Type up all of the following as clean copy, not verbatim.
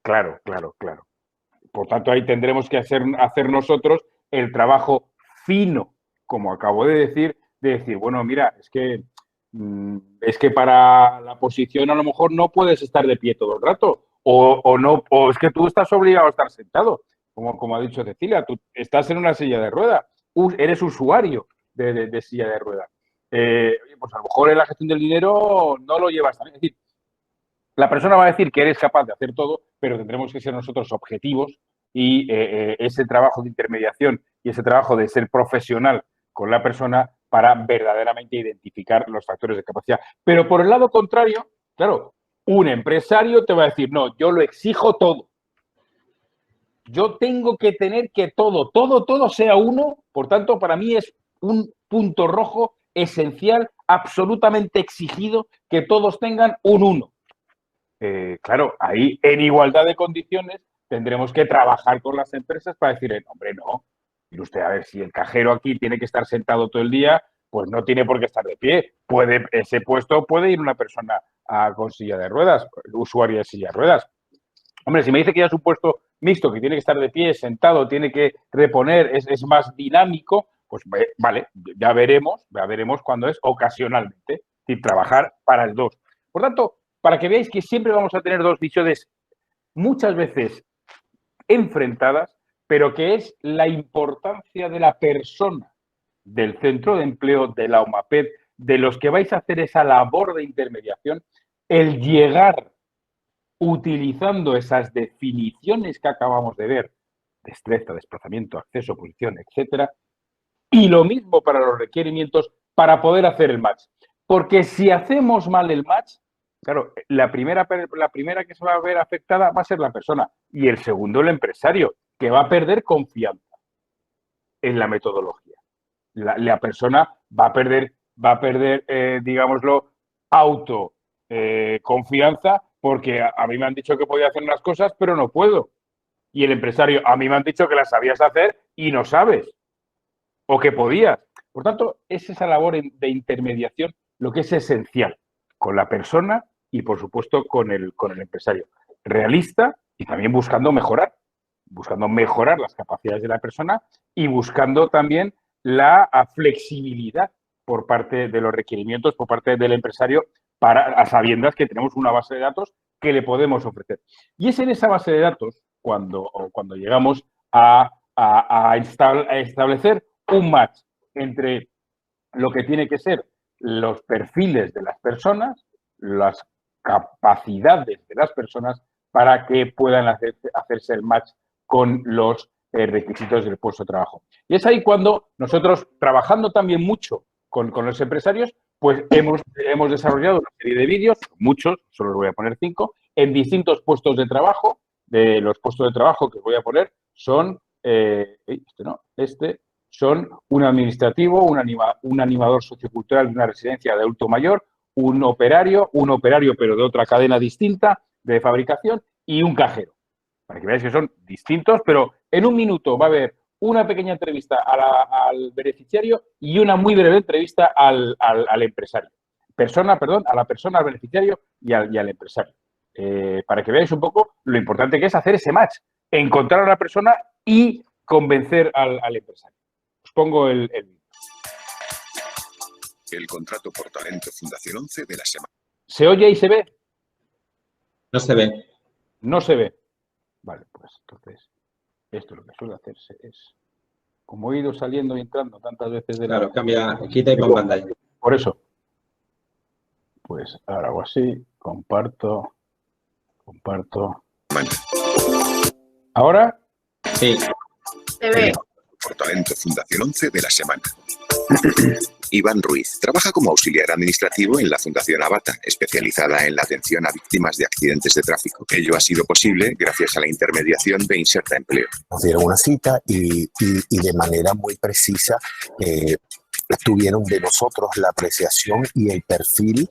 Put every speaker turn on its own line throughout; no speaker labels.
Claro, claro, claro. Por tanto, ahí tendremos que hacer nosotros el trabajo fino, como acabo de decir, bueno, mira, es que para la posición a lo mejor no puedes estar de pie todo el rato, o no, o es que tú estás obligado a estar sentado, como ha dicho Cecilia, tú estás en una silla de ruedas, eres usuario de silla de ruedas. Pues a lo mejor en la gestión del dinero no lo llevas también. Es decir, la persona va a decir que eres capaz de hacer todo, pero tendremos que ser nosotros objetivos y ese trabajo de intermediación y ese trabajo de ser profesional con la persona para verdaderamente identificar los factores de capacidad. Pero por el lado contrario, claro, un empresario te va a decir, no, yo lo exijo todo. Yo tengo que tener que todo sea uno, por tanto, para mí es un punto rojo esencial, absolutamente exigido, que todos tengan un 1. Claro, ahí en igualdad de condiciones tendremos que trabajar con las empresas para decir, hombre, no. Y usted, a ver, si el cajero aquí tiene que estar sentado todo el día, pues no tiene por qué estar de pie. Ese puesto puede ir una persona con silla de ruedas, usuario de silla de ruedas. Hombre, si me dice que ya es un puesto mixto, que tiene que estar de pie, sentado, tiene que reponer, es más dinámico, pues vale, ya veremos cuándo es ocasionalmente. Es decir, trabajar para el 2. Por tanto, para que veáis que siempre vamos a tener dos visiones muchas veces enfrentadas, pero que es la importancia de la persona, del centro de empleo, de la OMAPED, de los que vais a hacer esa labor de intermediación, el llegar utilizando esas definiciones que acabamos de ver, destreza, desplazamiento, acceso, posición, etcétera, y lo mismo para los requerimientos para poder hacer el match. Porque si hacemos mal el match, claro, la primera que se va a ver afectada va a ser la persona y el segundo el empresario, que va a perder confianza en la metodología. La persona va a perder digámoslo, confianza porque a mí me han dicho que podía hacer unas cosas, pero no puedo. Y el empresario, a mí me han dicho que las sabías hacer y no sabes. O que podías. Por tanto, es esa labor de intermediación lo que es esencial con la persona y, por supuesto, con el empresario. Realista y también buscando mejorar las capacidades de la persona y buscando también la flexibilidad por parte de los requerimientos, por parte del empresario, a sabiendas que tenemos una base de datos que le podemos ofrecer. Y es en esa base de datos cuando llegamos a establecer un match entre lo que tiene que ser los perfiles de las personas, las capacidades de las personas para que puedan hacerse el match con los requisitos del puesto de trabajo. Y es ahí cuando nosotros, trabajando también mucho con los empresarios, pues hemos desarrollado una serie de vídeos, muchos, solo os voy a poner 5, en distintos puestos de trabajo. De los puestos de trabajo que os voy a poner son, son un administrativo, un animador sociocultural de una residencia de adulto mayor, un operario pero de otra cadena distinta de fabricación y un cajero. Para que veáis que son distintos, pero en un minuto va a haber una pequeña entrevista al beneficiario y una muy breve entrevista al empresario. A la persona, al beneficiario y al empresario. Para que veáis un poco lo importante que es hacer ese match, encontrar a la persona y convencer al empresario. Os pongo el
contrato por talento Fundación 11 de la semana.
¿Se oye y se ve?
No se ve.
No se ve. Vale, pues entonces, esto lo que suele hacerse es, como he ido saliendo y entrando tantas veces de
Claro, cambia, quita y pon pantalla.
Por eso. Pues ahora hago así, comparto. ¿Ahora?
Sí.
Se ve.
Por talento Fundación 11 de la semana. Iván Ruiz trabaja como auxiliar administrativo en la Fundación Avata, especializada en la atención a víctimas de accidentes de tráfico. Ello ha sido posible gracias a la intermediación de Inserta Empleo.
Nos dieron una cita y de manera muy precisa tuvieron de nosotros la apreciación y el perfil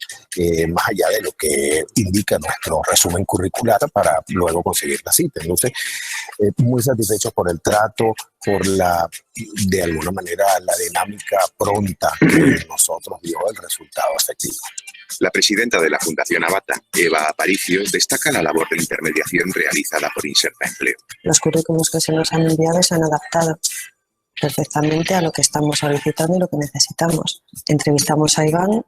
más allá de lo que indica nuestro resumen curricular para luego conseguir la cita. Entonces, muy satisfechos por el trato, por de alguna manera, la dinámica pronta que nosotros dio el resultado efectivo.
La presidenta de la Fundación Avata, Eva Aparicio, destaca la labor de intermediación realizada por Inserta Empleo.
Los currículums que se nos han enviado se han adaptado perfectamente a lo que estamos solicitando y lo que necesitamos. Entrevistamos a Iván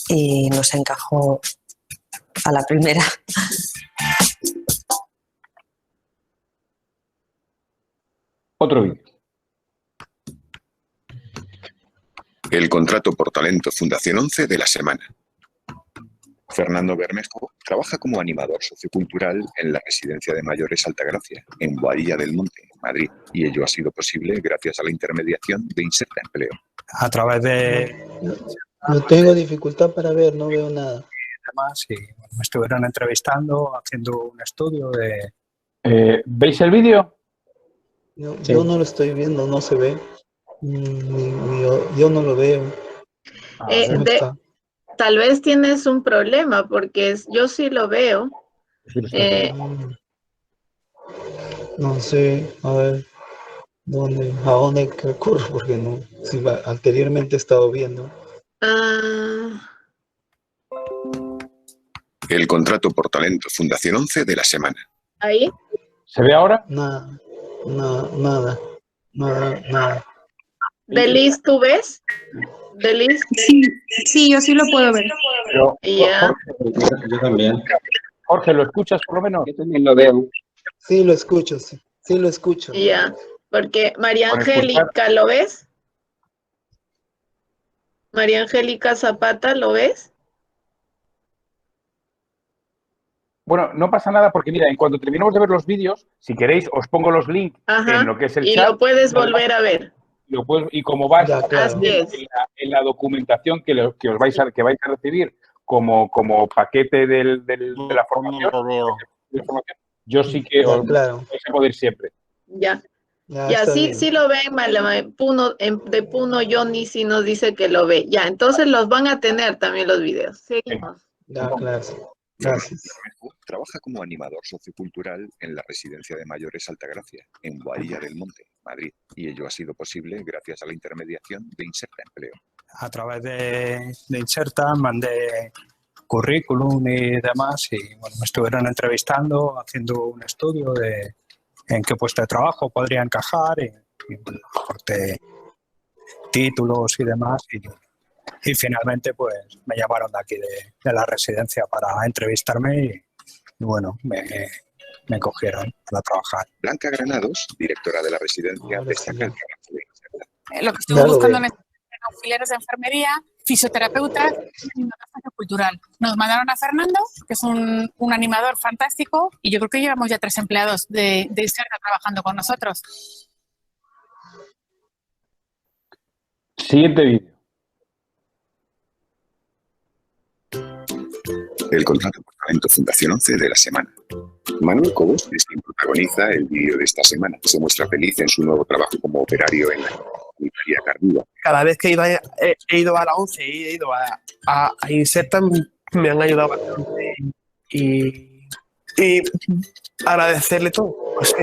y nos encajó a la primera.
Otro vídeo.
El contrato por talento Fundación 11 de la semana. Fernando Bermejo trabaja como animador sociocultural en la Residencia de Mayores Altagracia, en Boadilla del Monte, Madrid, y ello ha sido posible gracias a la intermediación de Inserta Empleo.
A través de
No tengo dificultad para ver, no veo nada.
demás y bueno, me estuvieron entrevistando, haciendo un estudio de...
¿Veis el vídeo?
Yo no lo estoy viendo, no se ve. Yo no lo veo. ¿Cómo está?
Tal vez tienes un problema porque yo sí lo veo.
No sé, a ver, ¿a dónde recurro? Porque no, si anteriormente he estado viendo.
El contrato por talento Fundación 11 de la semana.
¿Ahí?
¿Se ve ahora?
Nada.
¿Delis, tú ves? ¿Delis?
Sí, yo sí lo puedo ver.
Pero,
Ya.
Yo también.
Jorge, ¿lo escuchas por lo menos?
Yo también lo veo.
Sí, lo escucho, sí lo escucho.
Ya. Porque María
Por escuchar.
Angélica, ¿lo ves? María Angélica Zapata, ¿lo ves?
Bueno, no pasa nada porque, mira, en cuanto terminemos de ver los vídeos, si queréis, os pongo los links
Ajá.
en lo que es el
Y
chat.
lo puedes volver a ver.
Y como vais
Ya, claro.
Así es.
en la documentación que vais a recibir como paquete de la formación, yo sí que
Ya,
os
claro.
vais a poder siempre.
Ya.
Ya
Ya,
está
sí,
bien.
sí lo ven, de Puno Johnny sí nos dice que lo ve. Ya, entonces los van a tener también los videos. Seguimos.
Ya, claro. Gracias.
Trabaja como animador sociocultural en la Residencia de Mayores Altagracia, en Boadilla del Monte, Madrid, y ello ha sido posible gracias a la intermediación de Inserta Empleo.
A través de Inserta mandé currículum y demás y bueno, me estuvieron entrevistando, haciendo un estudio de en qué puesto de trabajo podría encajar y bueno, aporté títulos y demás y finalmente pues me llamaron de aquí de la residencia para entrevistarme y bueno, me cogieron para trabajar.
Blanca Granados, directora de la residencia,
Ahora
destaca
sí.
el trabajo de Inserta.
Lo que estuve
Ya lo
buscando
veo.
en auxiliares de enfermería, fisioterapeuta y animador sociocultural. Nos mandaron a Fernando, que es un animador fantástico, y yo creo que llevamos ya 3 empleados de Inserta trabajando con nosotros.
Siguiente vídeo.
El contrato por talento Fundación 11 de la semana. Manuel Cobos es quien protagoniza el vídeo de esta semana. Se muestra feliz en su nuevo trabajo como operario en la comunitaria Cardiva.
Cada vez que he ido a la 11 y he ido a Inserta, me han ayudado bastante y agradecerle todo, pues,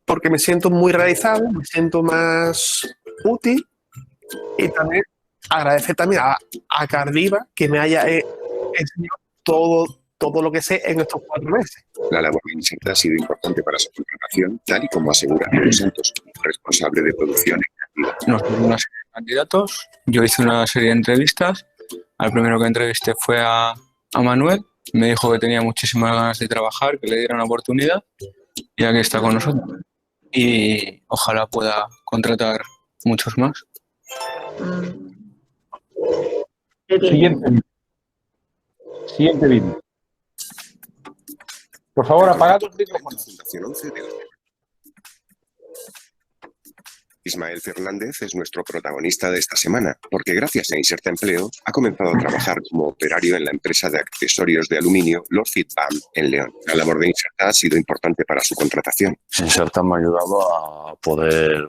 porque me siento muy realizado, me siento más útil y también agradecer también a Cardiva que me haya enseñado todo lo que sé en estos 4 meses.
La labor de Inserta ha sido importante para su contratación, tal y como asegura Diego Santos, responsable de producción en Cardiva.
Nos dieron una serie de candidatos, yo hice una serie de entrevistas. Al primero que entrevisté fue a Manuel, me dijo que tenía muchísimas ganas de trabajar, que le diera una oportunidad y aquí está con nosotros. Y ojalá pueda contratar muchos más.
Siguiente vídeo. Por favor, apagad los micrófonos.
Fundación 11 de la semana. Ismael Fernández es nuestro protagonista de esta semana, porque gracias a Inserta Empleo ha comenzado a trabajar como operario en la empresa de accesorios de aluminio Lord Fit Bam en León. La labor de Inserta ha sido importante para su contratación.
Inserta me ha ayudado a poder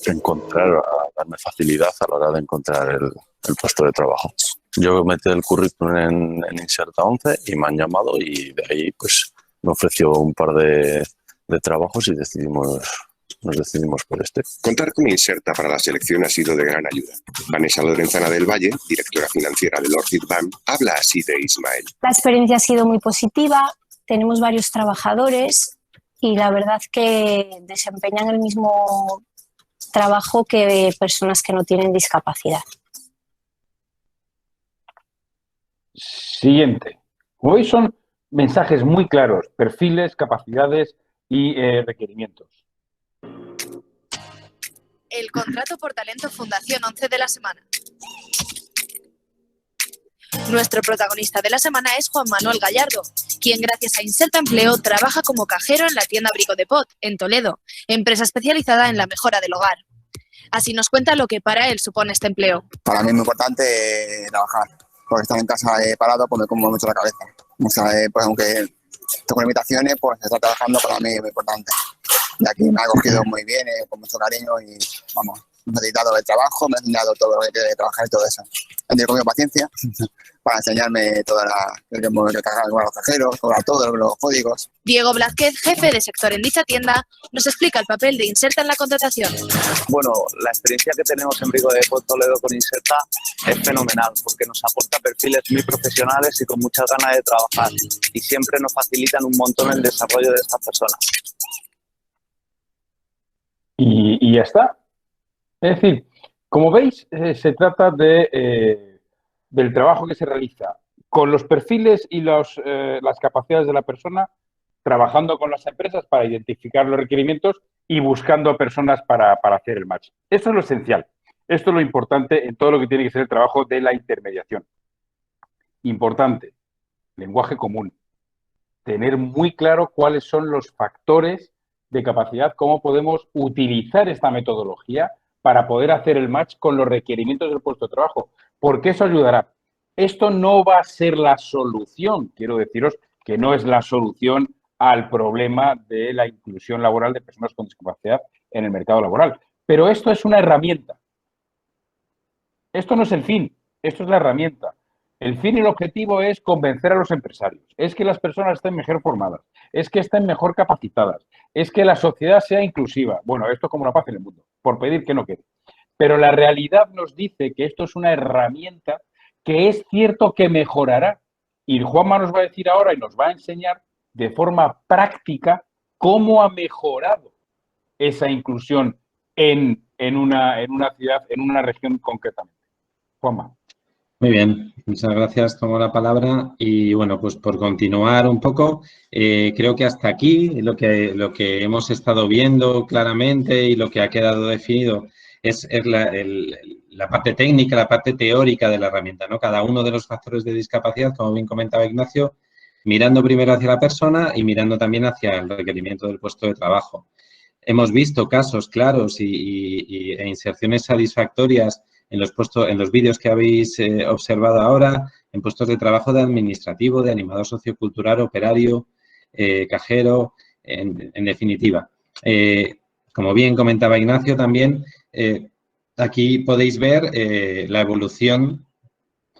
encontrar, a darme facilidad a la hora de encontrar el puesto de trabajo. Yo metí el currículum en Inserta 11 y me han llamado y de ahí pues me ofreció un par de trabajos y decidimos nos decidimos por este.
Contar con Inserta para la selección ha sido de gran ayuda. Vanessa Lorenzana del Valle, directora financiera del Orchid Bank, habla así de Ismael.
La experiencia ha sido muy positiva, tenemos varios trabajadores y la verdad que desempeñan el mismo trabajo que personas que no tienen discapacidad.
Siguiente. Como veis, son mensajes muy claros, perfiles, capacidades y requerimientos.
El contrato por talento Fundación 11 de la semana. Nuestro protagonista de la semana es Juan Manuel Gallardo, quien gracias a Inserta Empleo trabaja como cajero en la tienda Brico de Pot, en Toledo, empresa especializada en la mejora del hogar. Así nos cuenta lo que para él supone este empleo.
Para mí es muy importante trabajar, porque estar en casa parado pues me como mucho la cabeza. O sea, pues aunque tengo limitaciones, pues estar trabajando para mí es muy importante. Y aquí me ha acogido muy bien, con mucho cariño y vamos, me ha facilitado el trabajo, me ha enseñado todo lo que tiene que trabajar y todo eso. Han tenido conmigo paciencia para enseñarme toda lo que cargar con los cajeros, cobrar todos los códigos.
Diego Blázquez, jefe de sector en dicha tienda, nos explica el papel de Inserta en la contratación.
Bueno, la experiencia que tenemos en Brico de Pot Toledo con Inserta es fenomenal porque nos aporta perfiles muy profesionales y con muchas ganas de trabajar y siempre nos facilitan un montón el desarrollo de estas personas.
Y ya está. Es decir, como veis, se trata del trabajo que se realiza con los perfiles y las capacidades de la persona, trabajando con las empresas para identificar los requerimientos y buscando personas para hacer el match. Esto es lo esencial. Esto es lo importante en todo lo que tiene que ser el trabajo de la intermediación. Importante, lenguaje común. Tener muy claro cuáles son los factores de capacidad, cómo podemos utilizar esta metodología para poder hacer el match con los requerimientos del puesto de trabajo, porque eso ayudará. Esto no va a ser la solución, quiero deciros que no es la solución al problema de la inclusión laboral de personas con discapacidad en el mercado laboral, pero esto es una herramienta. Esto no es el fin, esto es la herramienta. El fin y el objetivo es convencer a los empresarios, es que las personas estén mejor formadas, es que estén mejor capacitadas, es que la sociedad sea inclusiva. Bueno, esto es como la paz en el mundo, por pedir que no quede. Pero la realidad nos dice que esto es una herramienta que es cierto que mejorará. Y Juanma nos va a decir ahora y nos va a enseñar de forma práctica cómo ha mejorado esa inclusión en una ciudad, en una región concretamente. Juanma.
Muy bien, muchas gracias. Tomo la palabra y bueno, pues por continuar un poco, creo que hasta aquí lo que hemos estado viendo claramente y lo que ha quedado definido es la parte técnica, la parte teórica de la herramienta, ¿no? Cada uno de los factores de discapacidad, como bien comentaba Ignacio, mirando primero hacia la persona y mirando también hacia el requerimiento del puesto de trabajo. Hemos visto casos claros e inserciones satisfactorias en los vídeos que habéis observado ahora, en puestos de trabajo de administrativo, de animador sociocultural, operario, cajero, en definitiva. Como bien comentaba Ignacio también, aquí podéis ver la evolución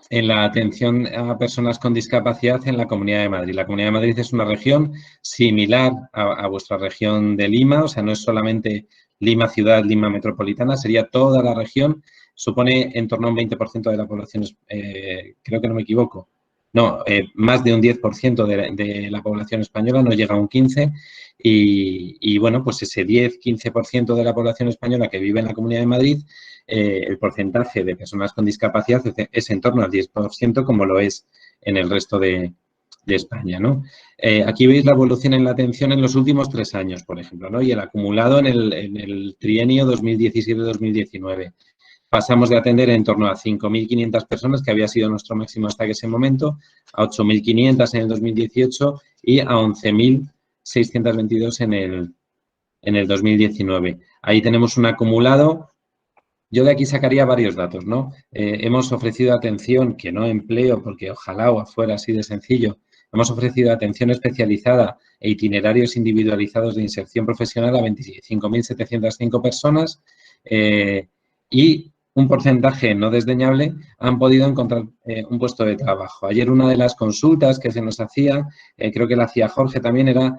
en la atención a personas con discapacidad en la Comunidad de Madrid. La Comunidad de Madrid es una región similar a vuestra región de Lima, o sea, no es solamente Lima ciudad, Lima metropolitana, sería toda la región. Supone en torno a un 20% de la población, creo que no me equivoco, no, más de un 10% de la población española, no llega a un 15%, y bueno, pues ese 10-15% de la población española que vive en la Comunidad de Madrid, el porcentaje de personas con discapacidad es en torno al 10%, como lo es en el resto de España, ¿no? Aquí veis la evolución en la atención en los últimos 3 años, por ejemplo, ¿no? Y el acumulado en el trienio 2017-2019. Pasamos de atender en torno a 5.500 personas, que había sido nuestro máximo hasta ese momento, a 8.500 en el 2018 y a 11.622 en el 2019. Ahí tenemos un acumulado. Yo de aquí sacaría varios datos, ¿no? Hemos ofrecido atención, que no empleo, porque ojalá o afuera así de sencillo, hemos ofrecido atención especializada e itinerarios individualizados de inserción profesional a 25.705 personas y un porcentaje no desdeñable han podido encontrar un puesto de trabajo. Ayer una de las consultas que se nos hacía, creo que la hacía Jorge también, era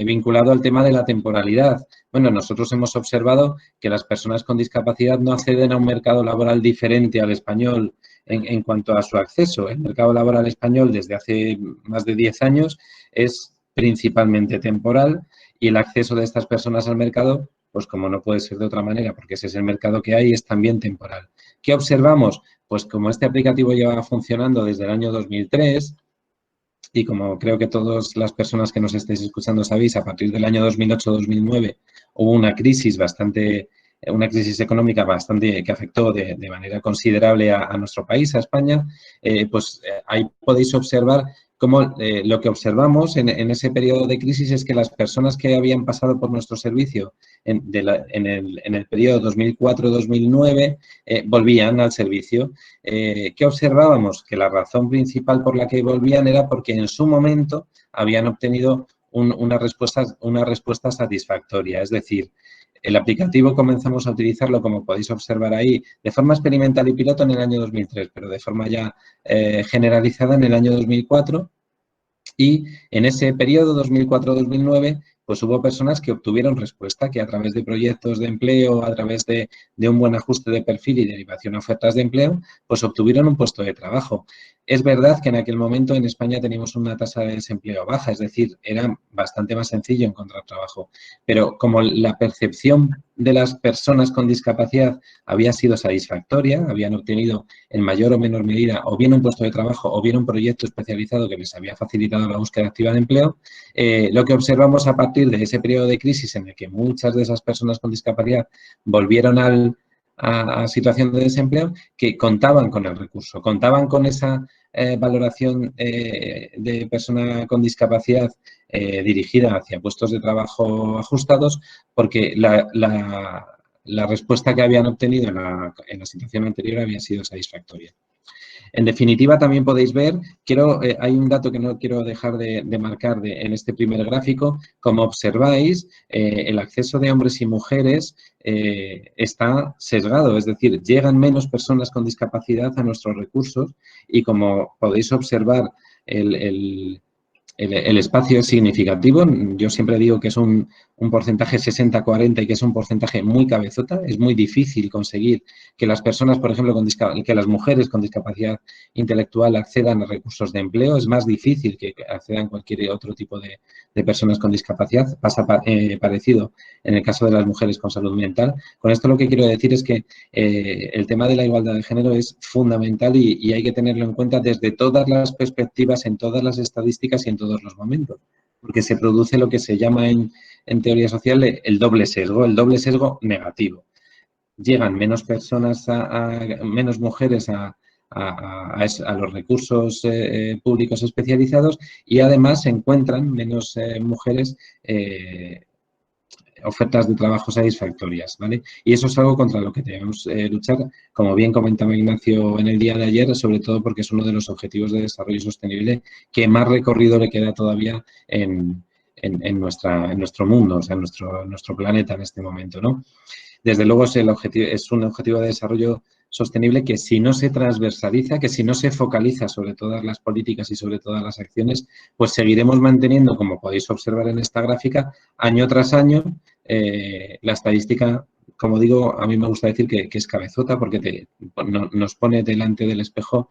vinculado al tema de la temporalidad. Bueno, nosotros hemos observado que las personas con discapacidad no acceden a un mercado laboral diferente al español en cuanto a su acceso. El mercado laboral español desde hace más de 10 años es principalmente temporal y el acceso de estas personas al mercado, pues como no puede ser de otra manera, porque ese es el mercado que hay, es también temporal. ¿Qué observamos? Pues como este aplicativo lleva funcionando desde el año 2003 y como creo que todas las personas que nos estáis escuchando sabéis, a partir del año 2008-2009 hubo una crisis económica bastante que afectó de manera considerable a nuestro país, a España, ahí podéis observar cómo lo que observamos en ese periodo de crisis es que las personas que habían pasado por nuestro servicio en el periodo 2004-2009 volvían al servicio. ¿Qué observábamos? Que la razón principal por la que volvían era porque en su momento habían obtenido una respuesta satisfactoria, es decir, el aplicativo comenzamos a utilizarlo, como podéis observar ahí, de forma experimental y piloto en el año 2003, pero de forma ya generalizada en el año 2004. Y en ese periodo, 2004-2009, pues hubo personas que obtuvieron respuesta, que a través de proyectos de empleo, a través de un buen ajuste de perfil y derivación a ofertas de empleo, pues obtuvieron un puesto de trabajo. Es verdad que en aquel momento en España teníamos una tasa de desempleo baja, es decir, era bastante más sencillo encontrar trabajo. Pero como la percepción de las personas con discapacidad había sido satisfactoria, habían obtenido en mayor o menor medida o bien un puesto de trabajo o bien un proyecto especializado que les había facilitado la búsqueda activa de empleo, lo que observamos a partir de ese periodo de crisis en el que muchas de esas personas con discapacidad volvieron a situación de desempleo, que contaban con el recurso, contaban con esa valoración de persona con discapacidad dirigida hacia puestos de trabajo ajustados, porque la respuesta que habían obtenido en la situación anterior había sido satisfactoria. En definitiva, también podéis ver, hay un dato que no quiero dejar de marcar en este primer gráfico. Como observáis, el acceso de hombres y mujeres está sesgado, es decir, llegan menos personas con discapacidad a nuestros recursos y como podéis observar, el espacio es significativo. Yo siempre digo que es un porcentaje 60-40 y que es un porcentaje muy cabezota. Es muy difícil conseguir que las personas, por ejemplo, que las mujeres con discapacidad intelectual accedan a recursos de empleo. Es más difícil que accedan cualquier otro tipo de personas con discapacidad. Pasa parecido en el caso de las mujeres con salud mental. Con esto lo que quiero decir es que el tema de la igualdad de género es fundamental y hay que tenerlo en cuenta desde todas las perspectivas, en todas las estadísticas y en todos los momentos, porque se produce lo que se llama en teoría social el doble sesgo negativo. Llegan menos personas, menos mujeres a los recursos públicos especializados y además se encuentran menos mujeres ofertas de trabajo satisfactorias, ¿vale? Y eso es algo contra lo que debemos luchar, como bien comentaba Ignacio en el día de ayer, sobre todo porque es uno de los objetivos de desarrollo sostenible que más recorrido le queda todavía en nuestro mundo, o sea, en nuestro planeta en este momento, ¿no? Desde luego es un objetivo de desarrollo sostenible que si no se transversaliza, que si no se focaliza sobre todas las políticas y sobre todas las acciones, pues seguiremos manteniendo, como podéis observar en esta gráfica, año tras año, la estadística, como digo, a mí me gusta decir que es cabezota porque nos pone delante del espejo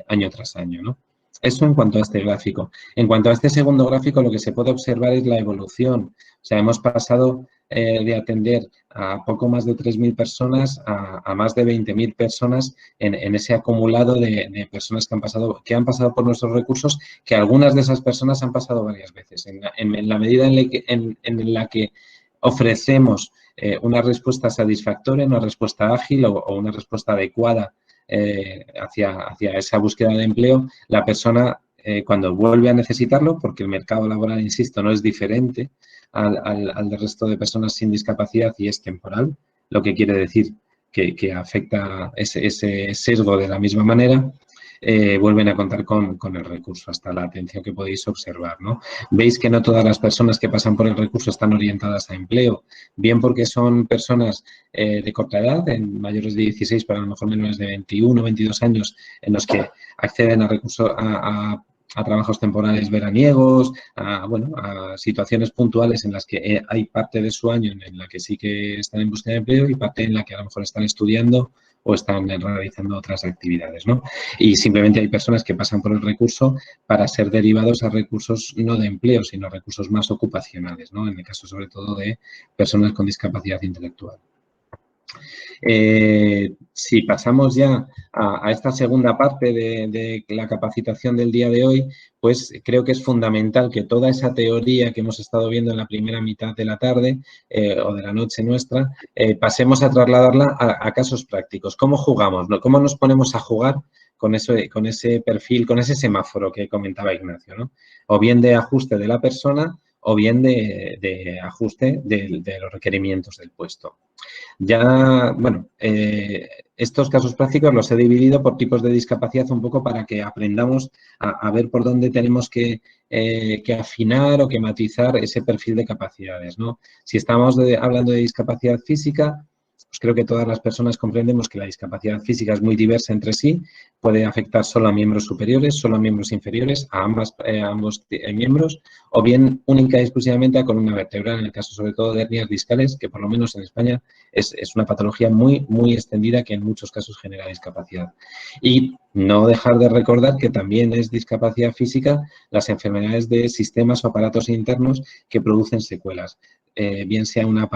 año tras año, ¿no? Eso en cuanto a este gráfico. En cuanto a este segundo gráfico, lo que se puede observar es la evolución. O sea, hemos pasado de atender a poco más de 3.000 personas a más de 20.000 personas en ese acumulado de personas que han pasado por nuestros recursos, que algunas de esas personas han pasado varias veces. En la medida en la que ofrecemos una respuesta satisfactoria, una respuesta ágil o una respuesta adecuada hacia esa búsqueda de empleo, la persona cuando vuelve a necesitarlo, porque el mercado laboral, insisto, no es diferente al del resto de personas sin discapacidad y es temporal, lo que quiere decir que afecta ese sesgo de la misma manera, vuelven a contar con el recurso, hasta la atención que podéis observar, ¿no? Veis que no todas las personas que pasan por el recurso están orientadas a empleo, bien porque son personas de corta edad, en mayores de 16, pero a lo mejor menores de 21 o 22 años, en los que acceden a recursos, a trabajos temporales veraniegos, a situaciones puntuales en las que hay parte de su año en la que sí que están en búsqueda de empleo y parte en la que a lo mejor están estudiando o están realizando otras actividades, ¿no? Y simplemente hay personas que pasan por el recurso para ser derivados a recursos no de empleo, sino recursos más ocupacionales, ¿no? En el caso sobre todo de personas con discapacidad intelectual. Si pasamos ya a esta segunda parte de la capacitación del día de hoy, pues creo que es fundamental que toda esa teoría que hemos estado viendo en la primera mitad de la tarde o de la noche nuestra, pasemos a trasladarla a casos prácticos. ¿Cómo jugamos? ¿Cómo nos ponemos a jugar con ese perfil, con ese semáforo que comentaba Ignacio, ¿no? O bien de ajuste de la persona o bien de ajuste de los requerimientos del puesto. Ya, bueno, estos casos prácticos los he dividido por tipos de discapacidad un poco para que aprendamos a ver por dónde tenemos que afinar o que matizar ese perfil de capacidades, ¿no? Si estamos hablando de discapacidad física, pues creo que todas las personas comprendemos que la discapacidad física es muy diversa entre sí, puede afectar solo a miembros superiores, solo a miembros inferiores, a ambos miembros, o bien única y exclusivamente a columna vertebral, en el caso sobre todo de hernias discales, que por lo menos en España es una patología muy, muy extendida que en muchos casos genera discapacidad. Y no dejar de recordar que también es discapacidad física las enfermedades de sistemas o aparatos internos que producen secuelas. Bien sea una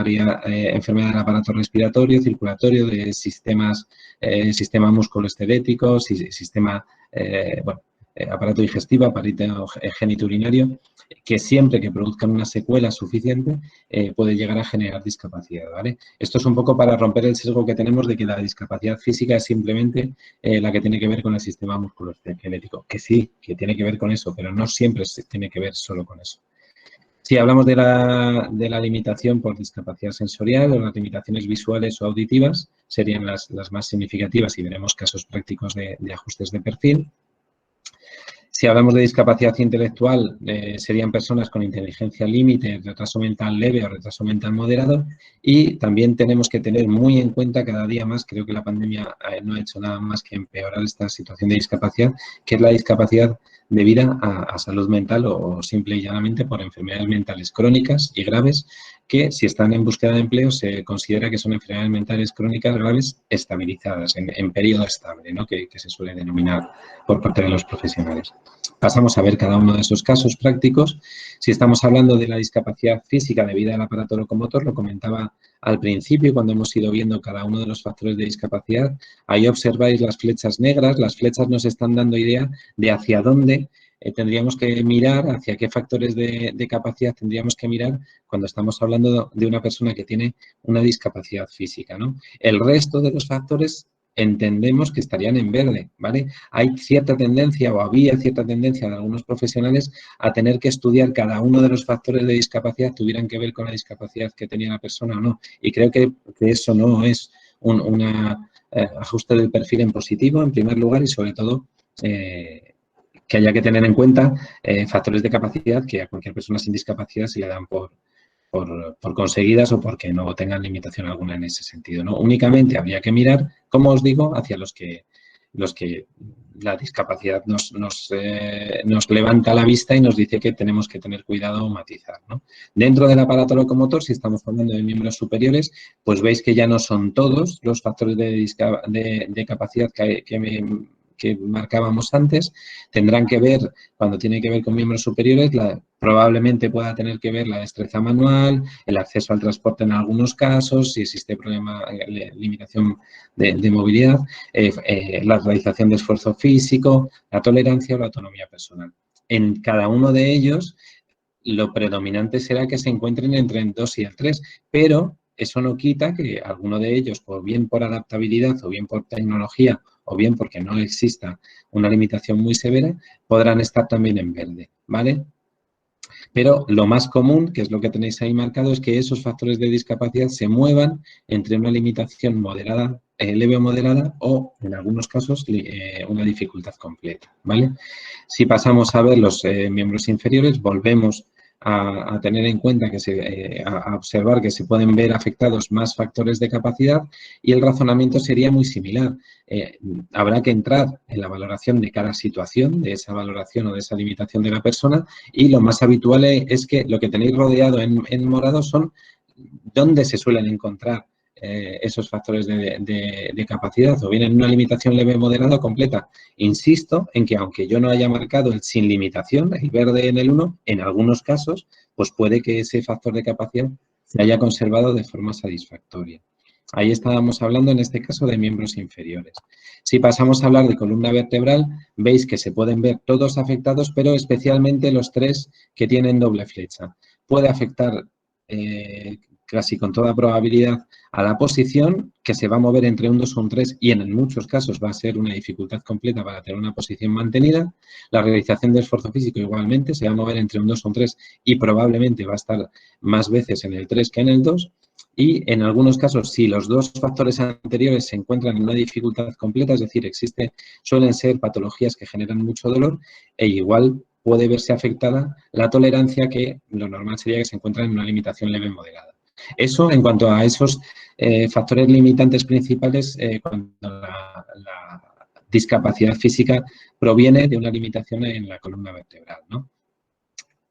enfermedad del aparato respiratorio, circulatorio, de sistema musculoesquelético, sistema, aparato digestivo, aparato genitourinario, que siempre que produzcan una secuela suficiente puede llegar a generar discapacidad, ¿vale? Esto es un poco para romper el sesgo que tenemos de que la discapacidad física es simplemente la que tiene que ver con el sistema musculoesquelético, que sí, que tiene que ver con eso, pero no siempre tiene que ver solo con eso. Si hablamos de la limitación por discapacidad sensorial o las limitaciones visuales o auditivas, serían las más significativas y veremos casos prácticos de ajustes de perfil. Si hablamos de discapacidad intelectual, serían personas con inteligencia límite, retraso mental leve o retraso mental moderado, y también tenemos que tener muy en cuenta cada día más, creo que la pandemia no ha hecho nada más que empeorar esta situación de discapacidad, que es la discapacidad debida a salud mental o simple y llanamente por enfermedades mentales crónicas y graves que, si están en búsqueda de empleo, se considera que son enfermedades mentales crónicas graves estabilizadas, en periodo estable, ¿no? que se suele denominar por parte de los profesionales. Pasamos a ver cada uno de esos casos prácticos. Si estamos hablando de la discapacidad física debida al aparato locomotor, lo comentaba al principio cuando hemos ido viendo cada uno de los factores de discapacidad. Ahí observáis las flechas negras. Las flechas nos están dando idea de hacia dónde tendríamos que mirar, hacia qué factores de capacidad tendríamos que mirar cuando estamos hablando de una persona que tiene una discapacidad física, ¿no? El resto de los factores entendemos que estarían en verde, ¿vale? Hay cierta tendencia o había cierta tendencia de algunos profesionales a tener que estudiar cada uno de los factores de discapacidad, tuvieran que ver con la discapacidad que tenía la persona o no. Y creo que eso no es un ajuste del perfil en positivo, en primer lugar, y sobre todo que haya que tener en cuenta factores de capacidad que a cualquier persona sin discapacidad se le dan por conseguidas o porque no tengan limitación alguna en ese sentido, ¿no? Únicamente habría que mirar, como os digo, hacia los que la discapacidad nos levanta la vista y nos dice que tenemos que tener cuidado o matizar, ¿no? Dentro del aparato locomotor, si estamos hablando de miembros superiores, pues veis que ya no son todos los factores de capacidad que marcábamos antes, tendrán que ver, cuando tiene que ver con miembros superiores, probablemente pueda tener que ver la destreza manual, el acceso al transporte en algunos casos, si existe limitación de movilidad, la realización de esfuerzo físico, la tolerancia o la autonomía personal. En cada uno de ellos, lo predominante será que se encuentren entre el 2 y el 3, pero eso no quita que alguno de ellos, o bien por adaptabilidad o bien por tecnología o bien porque no exista una limitación muy severa, podrán estar también en verde, ¿vale? Pero lo más común, que es lo que tenéis ahí marcado, es que esos factores de discapacidad se muevan entre una limitación moderada leve o moderada o, en algunos casos, una dificultad completa, ¿vale? Si pasamos a ver los miembros inferiores, volvemos a tener en cuenta a observar que se pueden ver afectados más factores de capacidad y el razonamiento sería muy similar. Habrá que entrar en la valoración de cada situación, de esa valoración o de esa limitación de la persona, y lo más habitual es que lo que tenéis rodeado en morado son dónde se suelen encontrar esos factores de capacidad, o bien en una limitación leve, moderada o completa. Insisto en que aunque yo no haya marcado el sin limitación, el verde en el 1, en algunos casos, pues puede que ese factor de capacidad se haya conservado de forma satisfactoria. Ahí estábamos hablando en este caso de miembros inferiores. Si pasamos a hablar de columna vertebral, veis que se pueden ver todos afectados, pero especialmente los 3 que tienen doble flecha. Puede afectar casi con toda probabilidad a la posición, que se va a mover entre un 2 o un 3 y en muchos casos va a ser una dificultad completa para tener una posición mantenida. La realización de esfuerzo físico igualmente se va a mover entre un 2 o un 3 y probablemente va a estar más veces en el 3 que en el 2. Y en algunos casos, si los 2 factores anteriores se encuentran en una dificultad completa, es decir, suelen ser patologías que generan mucho dolor, e igual puede verse afectada la tolerancia, que lo normal sería que se encuentra en una limitación leve moderada. Eso en cuanto a esos factores limitantes principales cuando la discapacidad física proviene de una limitación en la columna vertebral, ¿no?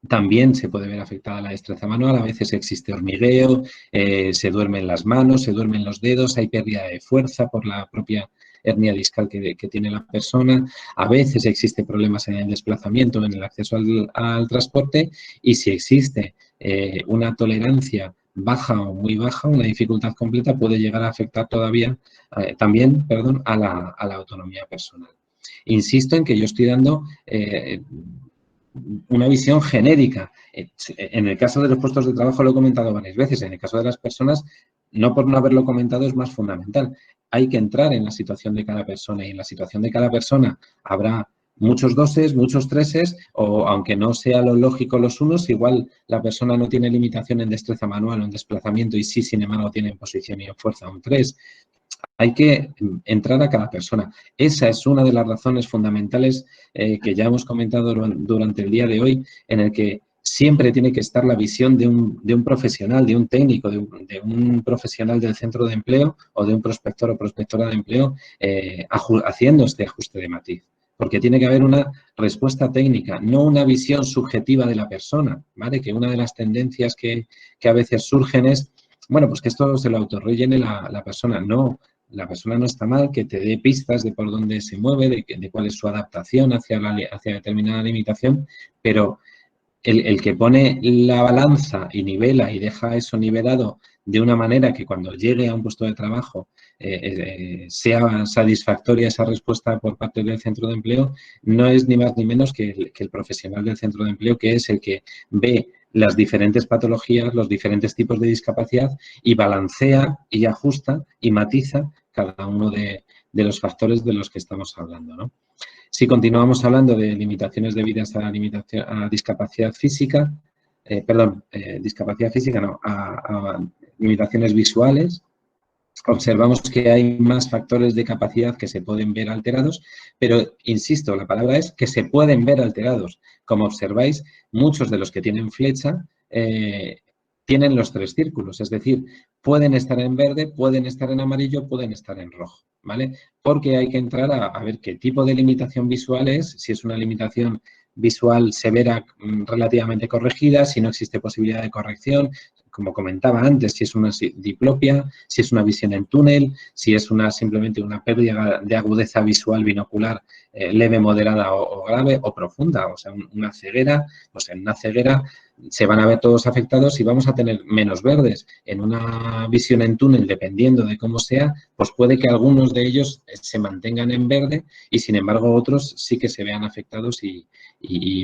También se puede ver afectada la destreza manual, a veces existe hormigueo, se duermen las manos, se duermen los dedos, hay pérdida de fuerza por la propia hernia discal que tiene la persona, a veces existe problemas en el desplazamiento, en el acceso al transporte, y si existe una tolerancia baja o muy baja, una dificultad completa, puede llegar a afectar también a la autonomía personal. Insisto en que yo estoy dando una visión genérica. En el caso de los puestos de trabajo lo he comentado varias veces, en el caso de las personas, no por no haberlo comentado, es más fundamental. Hay que entrar en la situación de cada persona y en la situación de cada persona habrá muchos 2s, muchos 3s, o aunque no sea lo lógico los 1s, igual la persona no tiene limitación en destreza manual o en desplazamiento y sí, sin embargo, tiene en posición y en fuerza un 3. Hay que entrar a cada persona. Esa es una de las razones fundamentales que ya hemos comentado durante el día de hoy, en el que siempre tiene que estar la visión de un profesional, de un técnico, de un profesional del centro de empleo o de un prospector o prospectora de empleo haciendo este ajuste de matiz. Porque tiene que haber una respuesta técnica, no una visión subjetiva de la persona, ¿vale? Que una de las tendencias que a veces surgen es, bueno, pues que esto se lo autorrellene la persona. No, la persona no está mal, que te dé pistas de por dónde se mueve, de cuál es su adaptación hacia determinada limitación, pero el que pone la balanza y nivela y deja eso nivelado de una manera que cuando llegue a un puesto de trabajo sea satisfactoria esa respuesta por parte del centro de empleo, no es ni más ni menos que el profesional del centro de empleo, que es el que ve las diferentes patologías, los diferentes tipos de discapacidad y balancea y ajusta y matiza cada uno de los factores de los que estamos hablando, ¿no? Si continuamos hablando de limitaciones debidas a discapacidad física, a limitaciones visuales, observamos que hay más factores de capacidad que se pueden ver alterados, pero, insisto, la palabra es que se pueden ver alterados. Como observáis, muchos de los que tienen flecha tienen los 3 círculos, es decir, pueden estar en verde, pueden estar en amarillo, pueden estar en rojo, ¿vale? Porque hay que entrar a ver qué tipo de limitación visual es, si es una limitación visual severa relativamente corregida, si no existe posibilidad de corrección, como comentaba antes, si es una diplopia, si es una visión en túnel, si es simplemente una pérdida de agudeza visual binocular leve, moderada o grave o profunda, o sea, una ceguera. Pues en una ceguera se van a ver todos afectados y vamos a tener menos verdes. En una visión en túnel, dependiendo de cómo sea, pues puede que algunos de ellos se mantengan en verde y, sin embargo, otros sí que se vean afectados y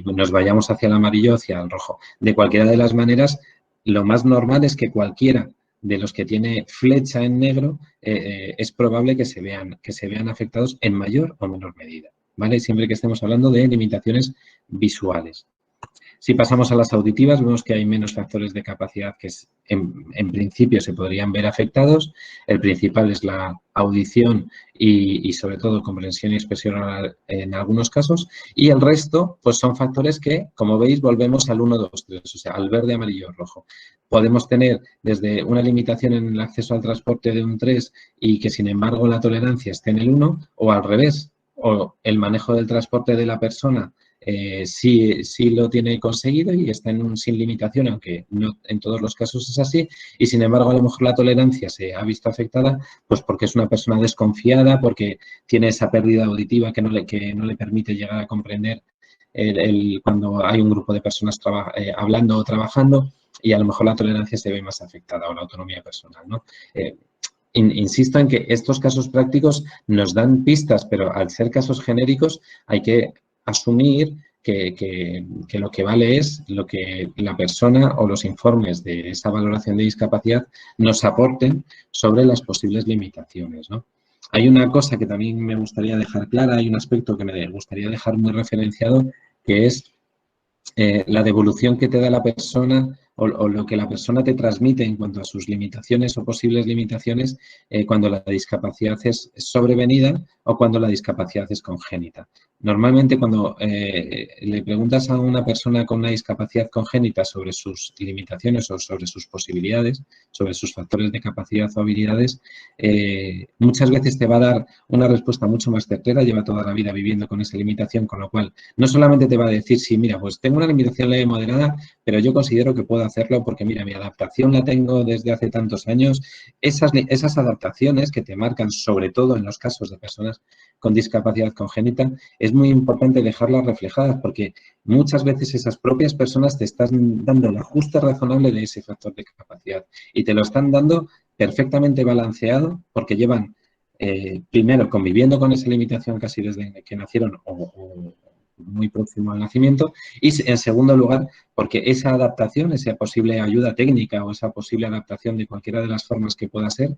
nos vayamos hacia el amarillo o hacia el rojo. De cualquiera de las maneras, lo más normal es que cualquiera de los que tiene flecha en negro es probable que se vean afectados en mayor o menor medida, ¿vale? Siempre que estemos hablando de limitaciones visuales. Si pasamos a las auditivas, vemos que hay menos factores de capacidad que en principio se podrían ver afectados. El principal es la audición y sobre todo comprensión y expresión oral en algunos casos. Y el resto pues son factores que, como veis, volvemos al 1, 2, 3, o sea, al verde, amarillo, rojo. Podemos tener desde una limitación en el acceso al transporte de un 3 y que, sin embargo, la tolerancia esté en el 1, o al revés, o el manejo del transporte de la persona sí lo tiene conseguido y está en un sin limitación, aunque no en todos los casos es así, y sin embargo a lo mejor la tolerancia se ha visto afectada pues porque es una persona desconfiada, porque tiene esa pérdida auditiva que no le permite llegar a comprender cuando hay un grupo de personas hablando o trabajando, y a lo mejor la tolerancia se ve más afectada, o la autonomía personal, ¿no? Insisto en que estos casos prácticos nos dan pistas, pero al ser casos genéricos hay que asumir que lo que vale es lo que la persona o los informes de esa valoración de discapacidad nos aporten sobre las posibles limitaciones, ¿no? Hay una cosa que también me gustaría dejar clara, hay un aspecto que me gustaría dejar muy referenciado, que es la devolución que te da la persona o lo que la persona te transmite en cuanto a sus limitaciones o posibles limitaciones cuando la discapacidad es sobrevenida o cuando la discapacidad es congénita. Normalmente cuando le preguntas a una persona con una discapacidad congénita sobre sus limitaciones o sobre sus posibilidades, sobre sus factores de capacidad o habilidades, muchas veces te va a dar una respuesta mucho más certera, lleva toda la vida viviendo con esa limitación, con lo cual no solamente te va a decir, sí, mira, pues tengo una limitación leve moderada, pero yo considero que puedo hacerlo porque, mira, mi adaptación la tengo desde hace tantos años. Esas adaptaciones que te marcan, sobre todo en los casos de personas con discapacidad congénita, es muy importante dejarlas reflejadas porque muchas veces esas propias personas te están dando el ajuste razonable de ese factor de capacidad y te lo están dando perfectamente balanceado porque llevan, primero, conviviendo con esa limitación casi desde que nacieron o muy próximo al nacimiento, y en segundo lugar porque esa adaptación, esa posible ayuda técnica o esa posible adaptación de cualquiera de las formas que pueda ser,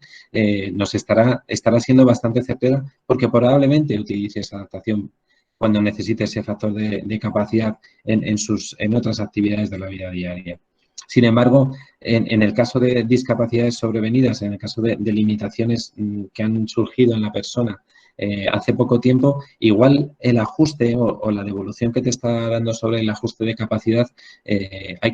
nos estará siendo bastante certera porque probablemente utilice esa adaptación cuando necesite ese factor de capacidad en otras actividades de la vida diaria. Sin embargo, en el caso de discapacidades sobrevenidas, en el caso de limitaciones que han surgido en la persona hace poco tiempo, igual el ajuste o la devolución que te está dando sobre el ajuste de capacidad hay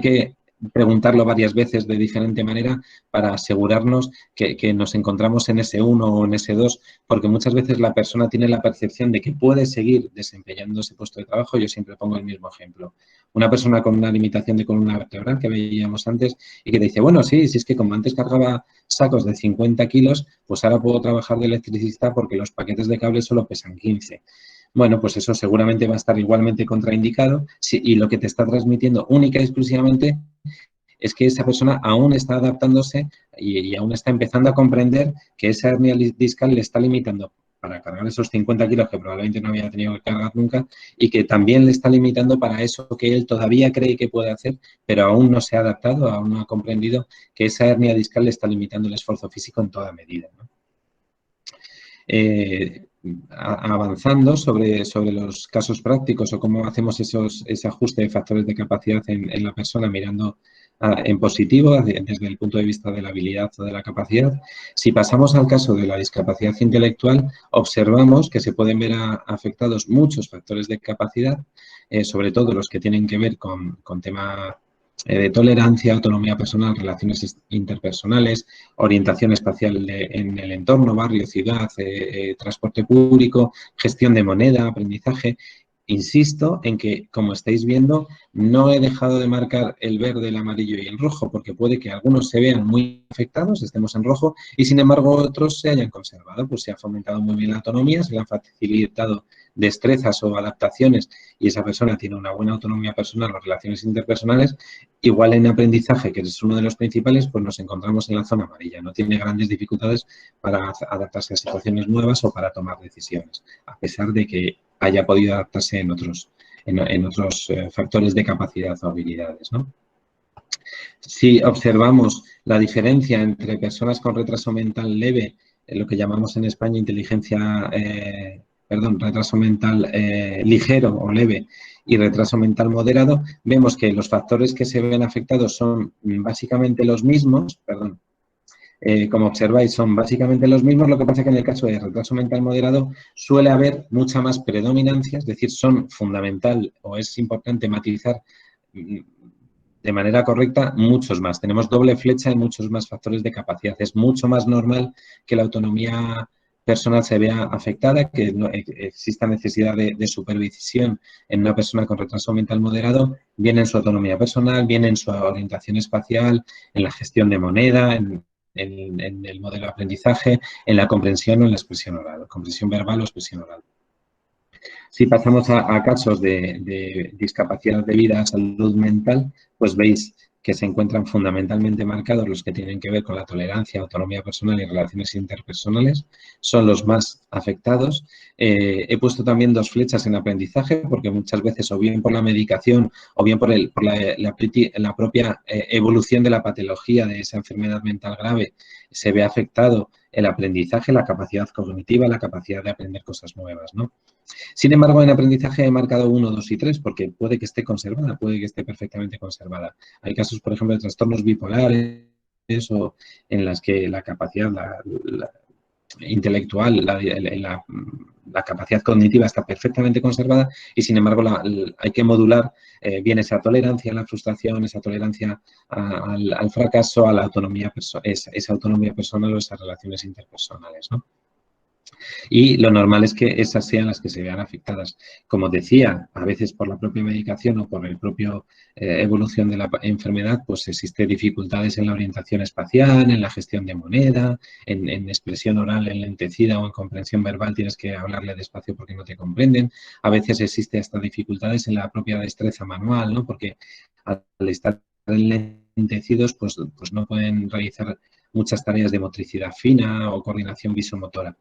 que preguntarlo varias veces de diferente manera para asegurarnos que nos encontramos en S1 o en S2, porque muchas veces la persona tiene la percepción de que puede seguir desempeñando ese puesto de trabajo. Yo siempre pongo el mismo ejemplo. Una persona con una limitación de columna vertebral que veíamos antes y que te dice, bueno, sí, si es que como antes cargaba sacos de 50 kilos, pues ahora puedo trabajar de electricista porque los paquetes de cable solo pesan 15. Bueno, pues eso seguramente va a estar igualmente contraindicado y lo que te está transmitiendo única y exclusivamente es que esa persona aún está adaptándose y aún está empezando a comprender que esa hernia discal le está limitando para cargar esos 50 kilos que probablemente no había tenido que cargar nunca y que también le está limitando para eso que él todavía cree que puede hacer, pero aún no se ha adaptado, aún no ha comprendido que esa hernia discal le está limitando el esfuerzo físico en toda medida, ¿no? Avanzando sobre los casos prácticos o cómo hacemos ese ajuste de factores de capacidad en la persona mirando en positivo desde el punto de vista de la habilidad o de la capacidad. Si pasamos al caso de la discapacidad intelectual, observamos que se pueden ver afectados muchos factores de capacidad, sobre todo los que tienen que ver con tema de tolerancia, autonomía personal, relaciones interpersonales, orientación espacial en el entorno, barrio, ciudad, transporte público, gestión de moneda, aprendizaje. Insisto en que, como estáis viendo, no he dejado de marcar el verde, el amarillo y el rojo, porque puede que algunos se vean muy afectados, estemos en rojo, y sin embargo otros se hayan conservado. Pues se ha fomentado muy bien la autonomía, se le han facilitado destrezas o adaptaciones y esa persona tiene una buena autonomía personal o relaciones interpersonales. Igual en aprendizaje, que es uno de los principales, pues nos encontramos en la zona amarilla. No tiene grandes dificultades para adaptarse a situaciones nuevas o para tomar decisiones, a pesar de que haya podido adaptarse en otros factores de capacidad o habilidades, ¿no? Si observamos la diferencia entre personas con retraso mental leve, lo que llamamos en España inteligencia retraso mental ligero o leve y retraso mental moderado, vemos que los factores que se ven afectados son básicamente los mismos, como observáis, son básicamente los mismos, lo que pasa que en el caso de retraso mental moderado suele haber mucha más predominancia, es decir, son fundamental o es importante matizar de manera correcta muchos más. Tenemos doble flecha y muchos más factores de capacidad. Es mucho más normal que la autonomía personal se vea afectada, que no exista necesidad de supervisión en una persona con retraso mental moderado, bien en su autonomía personal, bien en su orientación espacial, en la gestión de moneda, en el modelo de aprendizaje, en la comprensión o en la expresión oral, comprensión verbal o expresión oral. Si pasamos a casos de discapacidad debida a salud mental, pues veis que se encuentran fundamentalmente marcados los que tienen que ver con la tolerancia, autonomía personal y relaciones interpersonales, son los más afectados. He puesto también dos flechas en aprendizaje porque muchas veces o bien por la medicación o bien por la propia evolución de la patología de esa enfermedad mental grave se ve afectado el aprendizaje, la capacidad cognitiva, la capacidad de aprender cosas nuevas, ¿no? Sin embargo, en aprendizaje he marcado 1, 2 y 3 porque puede que esté conservada, puede que esté perfectamente conservada. Hay casos, por ejemplo, de trastornos bipolares o en las que la capacidad intelectual, la capacidad cognitiva está perfectamente conservada y, sin embargo, hay que modular bien esa tolerancia a la frustración, esa tolerancia al fracaso, a la autonomía, esa autonomía personal o esas relaciones interpersonales, ¿no? Y lo normal es que esas sean las que se vean afectadas. Como decía, a veces por la propia medicación o por el propio evolución de la enfermedad, pues existen dificultades en la orientación espacial, en la gestión de moneda, en expresión oral enlentecida o en comprensión verbal tienes que hablarle despacio porque no te comprenden. A veces existen hasta dificultades en la propia destreza manual, ¿no? Porque al estar enlentecidos, pues no pueden realizar muchas tareas de motricidad fina o coordinación visomotora.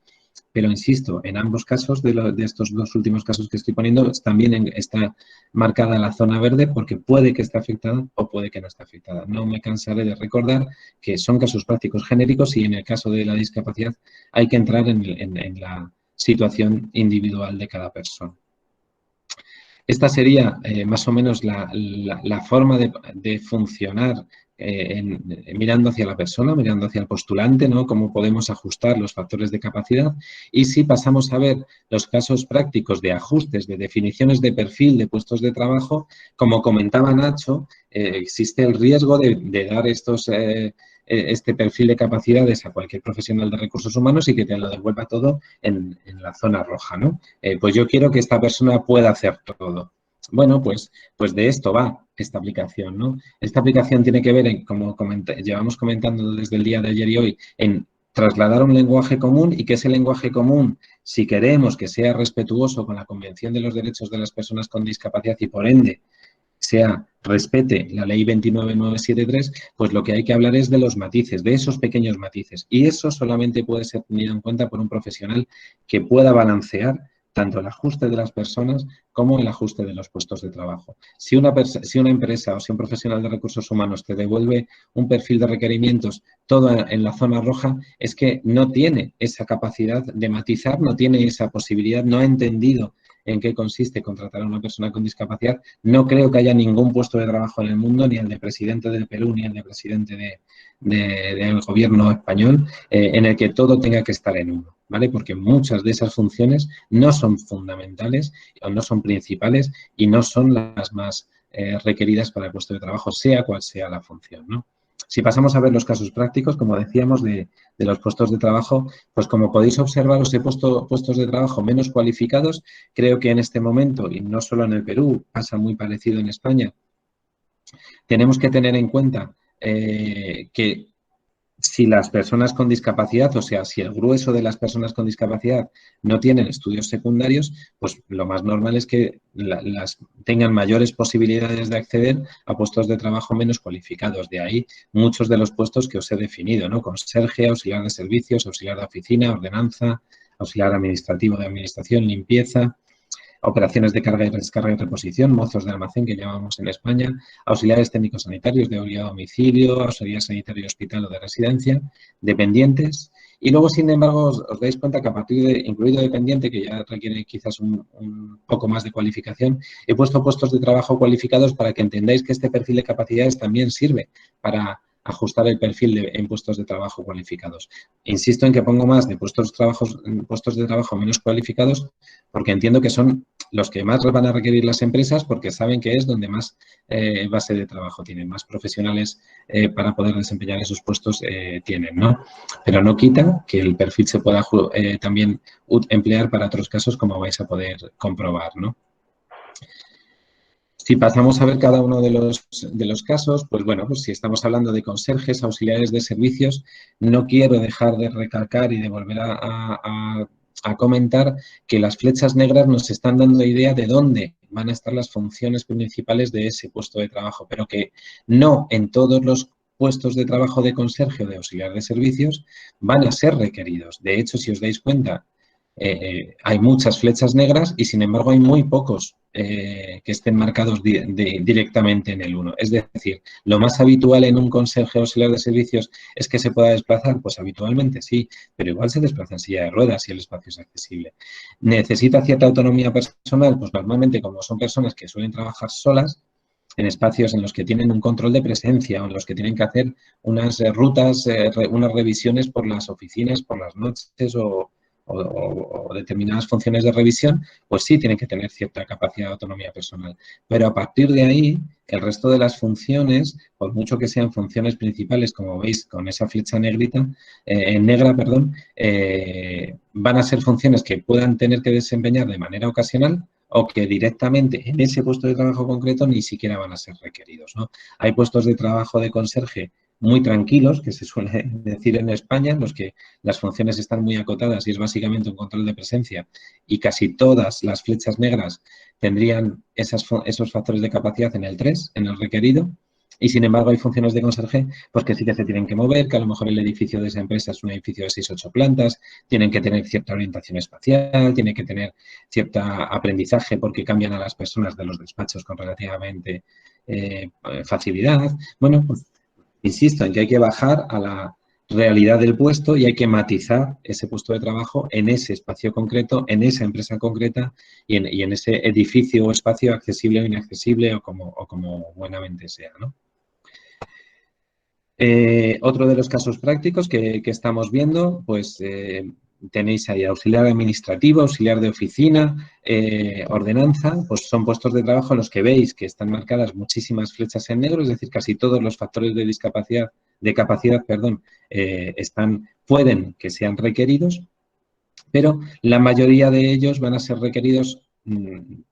Pero insisto, en ambos casos, de estos dos últimos casos que estoy poniendo, también está marcada la zona verde porque puede que esté afectada o puede que no esté afectada. No me cansaré de recordar que son casos prácticos genéricos y en el caso de la discapacidad hay que entrar en la situación individual de cada persona. Esta sería más o menos la forma de funcionar mirando hacia la persona, mirando hacia el postulante, ¿no? Cómo podemos ajustar los factores de capacidad. Y si pasamos a ver los casos prácticos de ajustes, de definiciones de perfil de puestos de trabajo, como comentaba Nacho, existe el riesgo de dar este perfil de capacidades a cualquier profesional de recursos humanos y que te lo devuelva todo en la zona roja, ¿no? Pues yo quiero que esta persona pueda hacer todo. Bueno, pues de esto va esta aplicación, ¿no? Esta aplicación tiene que ver, como llevamos comentando desde el día de ayer y hoy, en trasladar un lenguaje común y que ese lenguaje común, si queremos que sea respetuoso con la Convención de los Derechos de las Personas con Discapacidad y, por ende, respete la Ley 29973, pues lo que hay que hablar es de los matices, de esos pequeños matices. Y eso solamente puede ser tenido en cuenta por un profesional que pueda balancear tanto el ajuste de las personas como el ajuste de los puestos de trabajo. Si una empresa o si un profesional de recursos humanos te devuelve un perfil de requerimientos todo en la zona roja, es que no tiene esa capacidad de matizar, no tiene esa posibilidad, no ha entendido en qué consiste contratar a una persona con discapacidad. No creo que haya ningún puesto de trabajo en el mundo, ni el de presidente del Perú, ni el de presidente del gobierno español, en el que todo tenga que estar en uno, ¿vale? Porque muchas de esas funciones no son fundamentales o no son principales y no son las más requeridas para el puesto de trabajo, sea cual sea la función, ¿no? Si pasamos a ver los casos prácticos, como decíamos, de los puestos de trabajo, pues como podéis observar, os he puesto puestos de trabajo menos cualificados. Creo que en este momento, y no solo en el Perú, pasa muy parecido en España, tenemos que tener en cuenta que si las personas con discapacidad, o sea, si el grueso de las personas con discapacidad no tienen estudios secundarios, pues lo más normal es que tengan mayores posibilidades de acceder a puestos de trabajo menos cualificados. De ahí muchos de los puestos que os he definido, ¿no? Conserje, auxiliar de servicios, auxiliar de oficina, ordenanza, auxiliar administrativo de administración, limpieza, operaciones de carga y descarga y reposición, mozos de almacén que llamamos en España, auxiliares técnicos sanitarios de unidad a domicilio, auxiliar sanitario de hospital o de residencia, dependientes Y luego, sin embargo, os dais cuenta que a partir de incluido dependiente, que ya requiere quizás un poco más de cualificación, he puesto puestos de trabajo cualificados para que entendáis que este perfil de capacidades también sirve para ajustar el perfil en puestos de trabajo cualificados. Insisto en que pongo más de puestos de trabajo menos cualificados porque entiendo que son los que más van a requerir las empresas porque saben que es donde más base de trabajo tienen, más profesionales para poder desempeñar esos puestos tienen, ¿no? Pero no quita que el perfil se pueda también emplear para otros casos como vais a poder comprobar, ¿no? Si pasamos a ver cada uno de los casos, pues bueno, pues si estamos hablando de conserjes, auxiliares de servicios, no quiero dejar de recalcar y de volver a comentar que las flechas negras nos están dando idea de dónde van a estar las funciones principales de ese puesto de trabajo, pero que no en todos los puestos de trabajo de conserje o de auxiliar de servicios van a ser requeridos. De hecho, si os dais cuenta, hay muchas flechas negras y, sin embargo, hay muy pocos que estén marcados directamente en el 1. Es decir, lo más habitual en un conserje auxiliar de servicios es que se pueda desplazar, pues habitualmente sí, pero igual se desplaza en silla de ruedas si el espacio es accesible. ¿Necesita cierta autonomía personal? Pues normalmente, como son personas que suelen trabajar solas, en espacios en los que tienen un control de presencia o en los que tienen que hacer unas rutas, unas revisiones por las oficinas, por las noches o determinadas funciones de revisión, pues sí tienen que tener cierta capacidad de autonomía personal. Pero a partir de ahí, el resto de las funciones, por mucho que sean funciones principales, como veis con esa flecha negra, van a ser funciones que puedan tener que desempeñar de manera ocasional o que directamente en ese puesto de trabajo concreto ni siquiera van a ser requeridos, ¿no? Hay puestos de trabajo de conserje muy tranquilos, que se suele decir en España, en los que las funciones están muy acotadas y es básicamente un control de presencia y casi todas las flechas negras tendrían esos factores de capacidad en el 3, en el requerido, y sin embargo hay funciones de conserje pues que sí que se tienen que mover, que a lo mejor el edificio de esa empresa es un edificio de 6-8 plantas, tienen que tener cierta orientación espacial, tienen que tener cierto aprendizaje porque cambian a las personas de los despachos con relativamente facilidad. Bueno, pues insisto en que hay que bajar a la realidad del puesto y hay que matizar ese puesto de trabajo en ese espacio concreto, en esa empresa concreta y en ese edificio o espacio accesible o inaccesible o como buenamente sea, ¿no? Otro de los casos prácticos que estamos viendo, pues tenéis ahí auxiliar administrativo, auxiliar de oficina, ordenanza, pues son puestos de trabajo en los que veis que están marcadas muchísimas flechas en negro, es decir, casi todos los factores de capacidad, pueden que sean requeridos, pero la mayoría de ellos van a ser requeridos en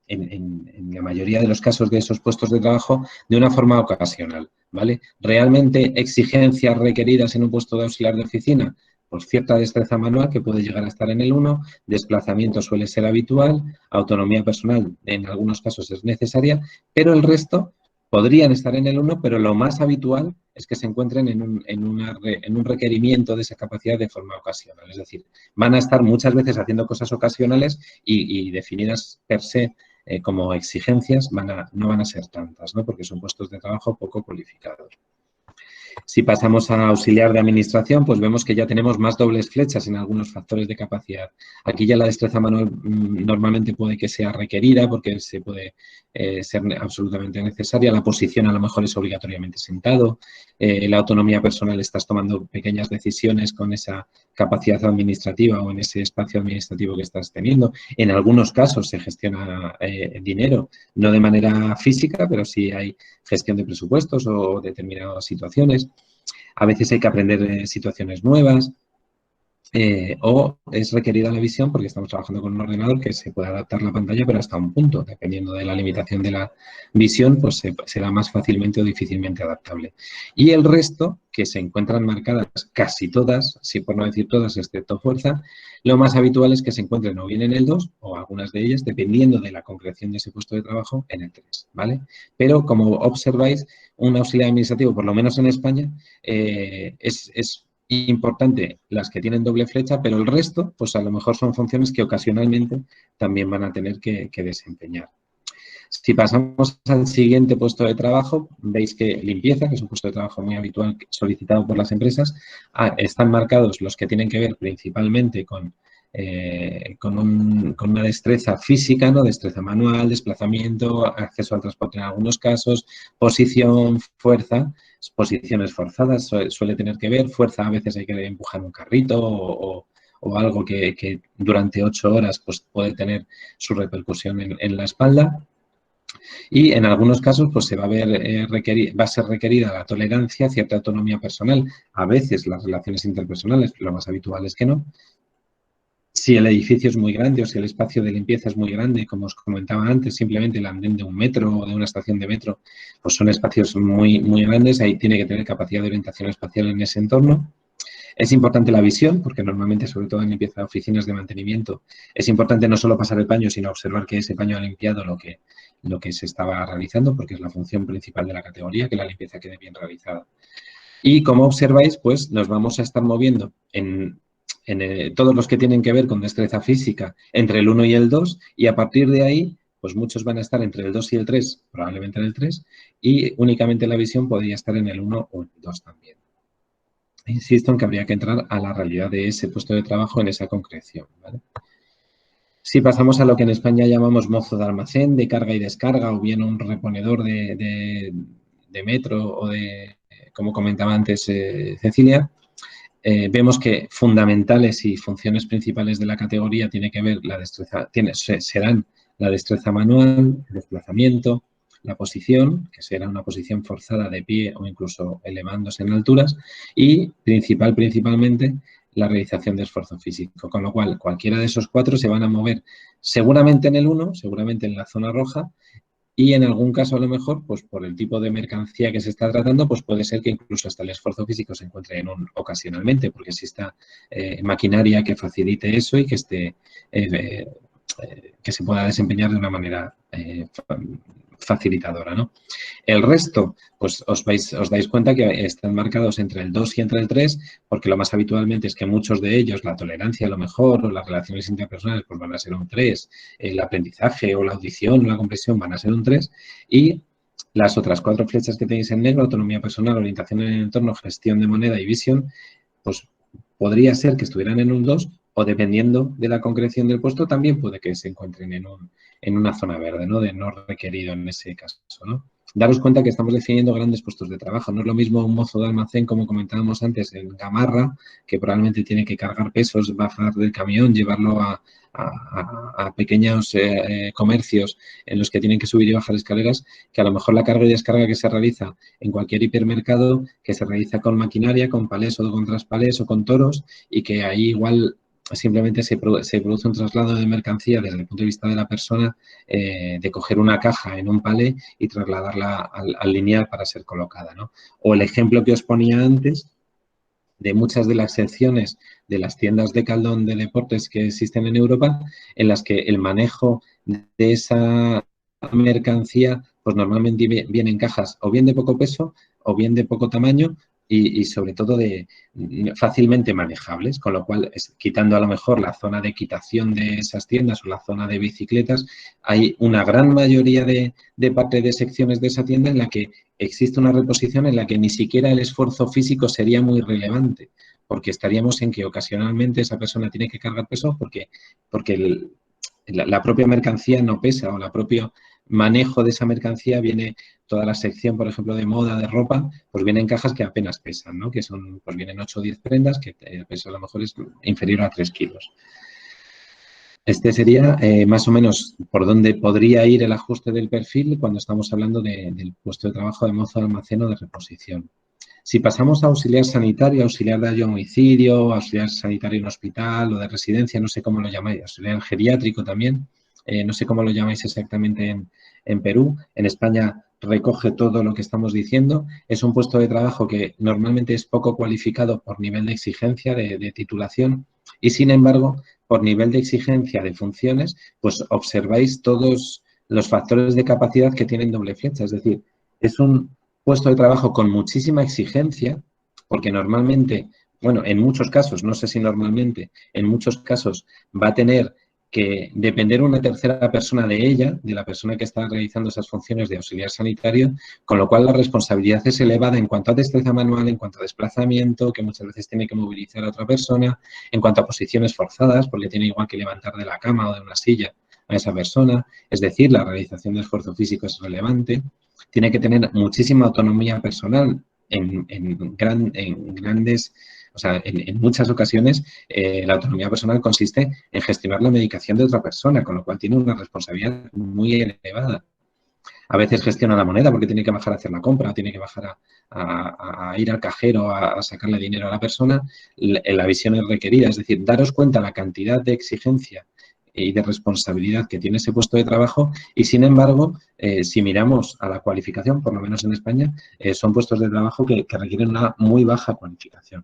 la mayoría de los casos de esos puestos de trabajo de una forma ocasional, ¿vale? Realmente exigencias requeridas en un puesto de auxiliar de oficina, pues cierta destreza manual que puede llegar a estar en el 1, desplazamiento suele ser habitual, autonomía personal en algunos casos es necesaria, pero el resto podrían estar en el 1, pero lo más habitual es que se encuentren en un requerimiento de esa capacidad de forma ocasional. Es decir, van a estar muchas veces haciendo cosas ocasionales y definidas per se como exigencias no van a ser tantas, ¿no? Porque son puestos de trabajo poco cualificados. Si pasamos a auxiliar de administración, pues vemos que ya tenemos más dobles flechas en algunos factores de capacidad. Aquí ya la destreza manual normalmente puede que sea requerida porque se puede ser absolutamente necesaria. La posición a lo mejor es obligatoriamente sentado. La autonomía personal, estás tomando pequeñas decisiones con esa capacidad administrativa o en ese espacio administrativo que estás teniendo. En algunos casos se gestiona dinero, no de manera física, pero sí hay gestión de presupuestos o determinadas situaciones. A veces hay que aprender situaciones nuevas o es requerida la visión porque estamos trabajando con un ordenador que se puede adaptar la pantalla, pero hasta un punto. Dependiendo de la limitación de la visión, pues será más fácilmente o difícilmente adaptable. Y el resto, que se encuentran marcadas casi todas, si por no decir todas, excepto fuerza, lo más habitual es que se encuentren o bien en el 2 o algunas de ellas, dependiendo de la concreción de ese puesto de trabajo, en el 3, ¿vale? Pero como observáis, un auxiliar administrativo, por lo menos en España, es importante las que tienen doble flecha, pero el resto, pues a lo mejor son funciones que ocasionalmente también van a tener que desempeñar. Si pasamos al siguiente puesto de trabajo, veis que limpieza, que es un puesto de trabajo muy habitual solicitado por las empresas, están marcados los que tienen que ver principalmente con una destreza física, ¿no? Destreza manual, desplazamiento, acceso al transporte en algunos casos, posición, fuerza, posiciones forzadas suele tener que ver, fuerza a veces hay que empujar un carrito o algo que durante 8 horas pues, puede tener su repercusión en la espalda. Y en algunos casos pues, se va a ver va a ser requerida la tolerancia, cierta autonomía personal, a veces las relaciones interpersonales, lo más habitual es que no. Si el edificio es muy grande o si el espacio de limpieza es muy grande, como os comentaba antes, simplemente el andén de 1 metro o de una estación de metro, pues son espacios muy, muy grandes, ahí tiene que tener capacidad de orientación espacial en ese entorno. Es importante la visión, porque normalmente, sobre todo en limpieza de oficinas de mantenimiento, es importante no solo pasar el paño, sino observar que ese paño ha limpiado lo que se estaba realizando, porque es la función principal de la categoría, que la limpieza quede bien realizada. Y como observáis, pues nos vamos a estar moviendo en todos los que tienen que ver con destreza física entre el 1 y el 2 y a partir de ahí, pues muchos van a estar entre el 2 y el 3, probablemente en el 3, y únicamente la visión podría estar en el 1 o el 2 también. Insisto en que habría que entrar a la realidad de ese puesto de trabajo en esa concreción, ¿vale? Si pasamos a lo que en España llamamos mozo de almacén, de carga y descarga, o bien un reponedor de metro o como comentaba antes Cecilia, vemos que fundamentales y funciones principales de la categoría tiene que ver la destreza, serán la destreza manual, el desplazamiento, la posición, que será una posición forzada de pie o incluso elevándose en alturas, y principalmente la realización de esfuerzo físico. Con lo cual, cualquiera de esos 4 se van a mover seguramente en el 1, seguramente en la zona roja, y en algún caso, a lo mejor, pues por el tipo de mercancía que se está tratando, pues puede ser que incluso hasta el esfuerzo físico se encuentre ocasionalmente, porque exista maquinaria que facilite eso y que se pueda desempeñar de una manera facilitadora, ¿no? El resto, pues os dais cuenta que están marcados entre el 2 y entre el 3, porque lo más habitualmente es que muchos de ellos, la tolerancia a lo mejor o las relaciones interpersonales, pues van a ser un 3, el aprendizaje o la audición o la comprensión van a ser un 3, y las otras 4 flechas que tenéis en negro, autonomía personal, orientación en el entorno, gestión de moneda y visión, pues podría ser que estuvieran en un 2 o dependiendo de la concreción del puesto también puede que se encuentren en una zona verde, ¿no? De no requerido en ese caso, ¿no? Daros cuenta que estamos definiendo grandes puestos de trabajo. No es lo mismo un mozo de almacén, como comentábamos antes, en Gamarra, que probablemente tiene que cargar pesos, bajar del camión, llevarlo a pequeños comercios en los que tienen que subir y bajar escaleras, que a lo mejor la carga y descarga que se realiza en cualquier hipermercado, que se realiza con maquinaria, con palés o con traspalés o con toros, y que ahí igual simplemente se produce un traslado de mercancía desde el punto de vista de la persona, de coger una caja en un palé y trasladarla al lineal para ser colocada, ¿no? O el ejemplo que os ponía antes de muchas de las secciones de las tiendas de caldón de deportes que existen en Europa, en las que el manejo de esa mercancía pues normalmente viene en cajas o bien de poco peso o bien de poco tamaño, y sobre todo de fácilmente manejables, con lo cual, quitando a lo mejor la zona de equitación de esas tiendas o la zona de bicicletas, hay una gran mayoría de parte de secciones de esa tienda en la que existe una reposición en la que ni siquiera el esfuerzo físico sería muy relevante, porque estaríamos en que ocasionalmente esa persona tiene que cargar peso porque la propia mercancía no pesa, o el propio manejo de esa mercancía viene, toda la sección, por ejemplo, de moda, de ropa, pues vienen cajas que apenas pesan, ¿no? Que son, pues vienen 8 o 10 prendas, que el peso a lo mejor es inferior a 3 kilos. Este sería más o menos por donde podría ir el ajuste del perfil cuando estamos hablando del puesto de trabajo de mozo de almacén o de reposición. Si pasamos a auxiliar sanitario, auxiliar de domicilio, auxiliar sanitario en hospital o de residencia, no sé cómo lo llamáis, auxiliar geriátrico también, no sé cómo lo llamáis exactamente en Perú. En España recoge todo lo que estamos diciendo. Es un puesto de trabajo que normalmente es poco cualificado por nivel de exigencia de titulación y, sin embargo, por nivel de exigencia de funciones, pues observáis todos los factores de capacidad que tienen doble flecha. Es decir, es un puesto de trabajo con muchísima exigencia, porque normalmente, bueno, en muchos casos, no sé si normalmente, en muchos casos va a tener que depender una tercera persona de ella, de la persona que está realizando esas funciones de auxiliar sanitario, con lo cual la responsabilidad es elevada en cuanto a destreza manual, en cuanto a desplazamiento, que muchas veces tiene que movilizar a otra persona, en cuanto a posiciones forzadas, porque tiene igual que levantar de la cama o de una silla a esa persona, es decir, la realización de esfuerzo físico es relevante, tiene que tener muchísima autonomía personal en grandes... O sea, en muchas ocasiones la autonomía personal consiste en gestionar la medicación de otra persona, con lo cual tiene una responsabilidad muy elevada. A veces gestiona la moneda porque tiene que bajar a hacer la compra, tiene que bajar a ir al cajero a sacarle dinero a la persona. La visión es requerida, es decir, daros cuenta la cantidad de exigencia y de responsabilidad que tiene ese puesto de trabajo y, sin embargo, si miramos a la cualificación, por lo menos en España, son puestos de trabajo que requieren una muy baja cualificación.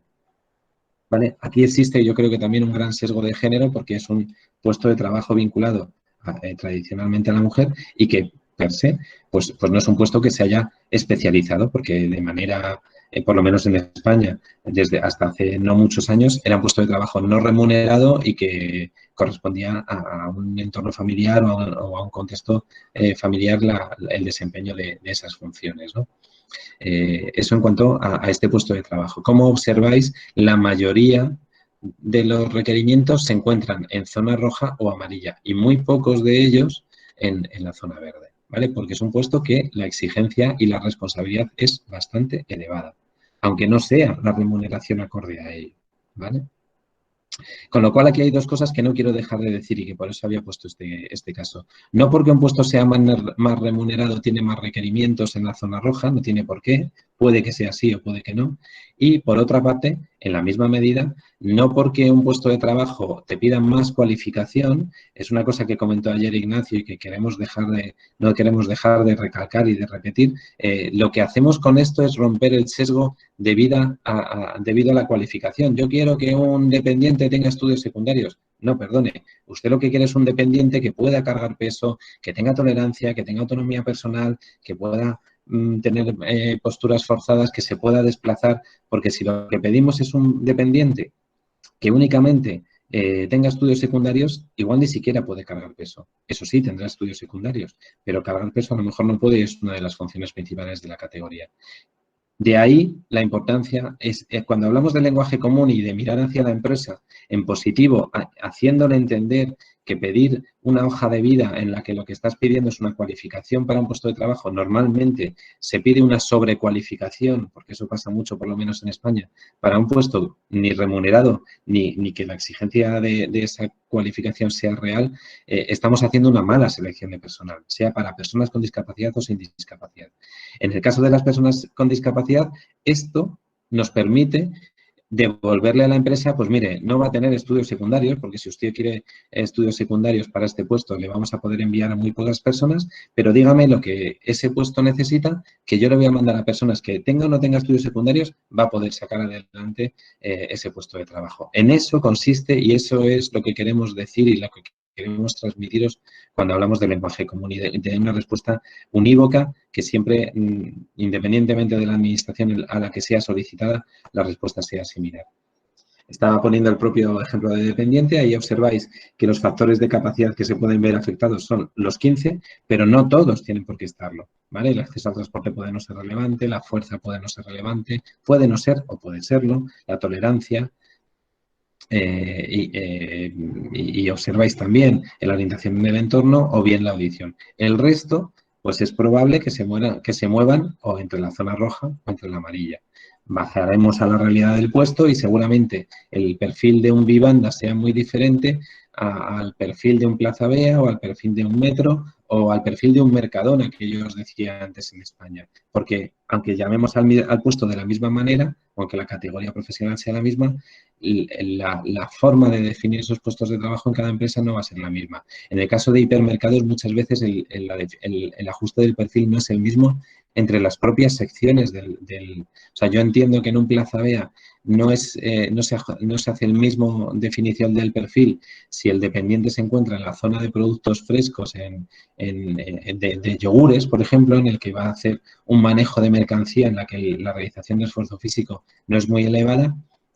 ¿Vale? Aquí existe, yo creo que también un gran sesgo de género porque es un puesto de trabajo vinculado tradicionalmente a la mujer y que, per se, pues no es un puesto que se haya especializado porque de manera, por lo menos en España, desde hasta hace no muchos años, era un puesto de trabajo no remunerado y que correspondía a un entorno familiar o a un contexto familiar el desempeño de esas funciones, ¿no? Eso en cuanto a este puesto de trabajo. Como observáis, la mayoría de los requerimientos se encuentran en zona roja o amarilla y muy pocos de ellos en la zona verde, ¿vale? Porque es un puesto que la exigencia y la responsabilidad es bastante elevada, aunque no sea la remuneración acorde a ello, ¿vale? Con lo cual, aquí hay dos cosas que no quiero dejar de decir y que por eso había puesto este caso. No porque un puesto sea más remunerado, tiene más requerimientos en la zona roja, no tiene por qué, puede que sea así o puede que no. Y, por otra parte, en la misma medida, no porque un puesto de trabajo te pida más cualificación, es una cosa que comentó ayer Ignacio y que no queremos dejar de recalcar y de repetir, lo que hacemos con esto es romper el sesgo debido a la cualificación. Yo quiero que un dependiente tenga estudios secundarios. No, perdone. Usted lo que quiere es un dependiente que pueda cargar peso, que tenga tolerancia, que tenga autonomía personal, que pueda tener posturas forzadas, que se pueda desplazar, porque si lo que pedimos es un dependiente que únicamente tenga estudios secundarios, igual ni siquiera puede cargar peso. Eso sí, tendrá estudios secundarios, pero cargar peso a lo mejor no puede y es una de las funciones principales de la categoría. De ahí la importancia es, cuando hablamos de lenguaje común y de mirar hacia la empresa en positivo, haciéndole entender que pedir una hoja de vida en la que lo que estás pidiendo es una cualificación para un puesto de trabajo, normalmente se pide una sobrecualificación, porque eso pasa mucho, por lo menos en España, para un puesto ni remunerado ni que la exigencia de esa cualificación sea real, estamos haciendo una mala selección de personal, sea para personas con discapacidad o sin discapacidad. En el caso de las personas con discapacidad, esto nos permite devolverle a la empresa, pues mire, no va a tener estudios secundarios, porque si usted quiere estudios secundarios para este puesto, le vamos a poder enviar a muy pocas personas, pero dígame lo que ese puesto necesita, que yo le voy a mandar a personas que tenga o no tenga estudios secundarios, va a poder sacar adelante ese puesto de trabajo. En eso consiste y eso es lo que queremos decir y lo que queremos transmitiros cuando hablamos del lenguaje común y de una respuesta unívoca que siempre, independientemente de la administración a la que sea solicitada, la respuesta sea similar. Estaba poniendo el propio ejemplo de dependiente. Ahí observáis que los factores de capacidad que se pueden ver afectados son los 15, pero no todos tienen por qué estarlo, ¿vale? El acceso al transporte puede no ser relevante, la fuerza puede no ser relevante, puede no ser o puede serlo, la tolerancia. Y observáis también la orientación en el entorno o bien la audición. El resto, pues es probable que se muevan o entre la zona roja o entre la amarilla. Bajaremos a la realidad del puesto y seguramente el perfil de un Vivanda sea muy diferente al perfil de un Plaza Bea o al perfil de un Metro o al perfil de un Mercadona que yo os decía antes en España. Porque aunque llamemos al puesto de la misma manera, aunque la categoría profesional sea la misma, la forma de definir esos puestos de trabajo en cada empresa no va a ser la misma. En el caso de hipermercados, muchas veces el ajuste del perfil no es el mismo entre las propias secciones o sea, yo entiendo que en un Plaza Bea no se hace el mismo definición del perfil si el dependiente se encuentra en la zona de productos frescos, de yogures, por ejemplo, en el que va a hacer un manejo de mercancía en la que la realización de esfuerzo físico no es muy elevada,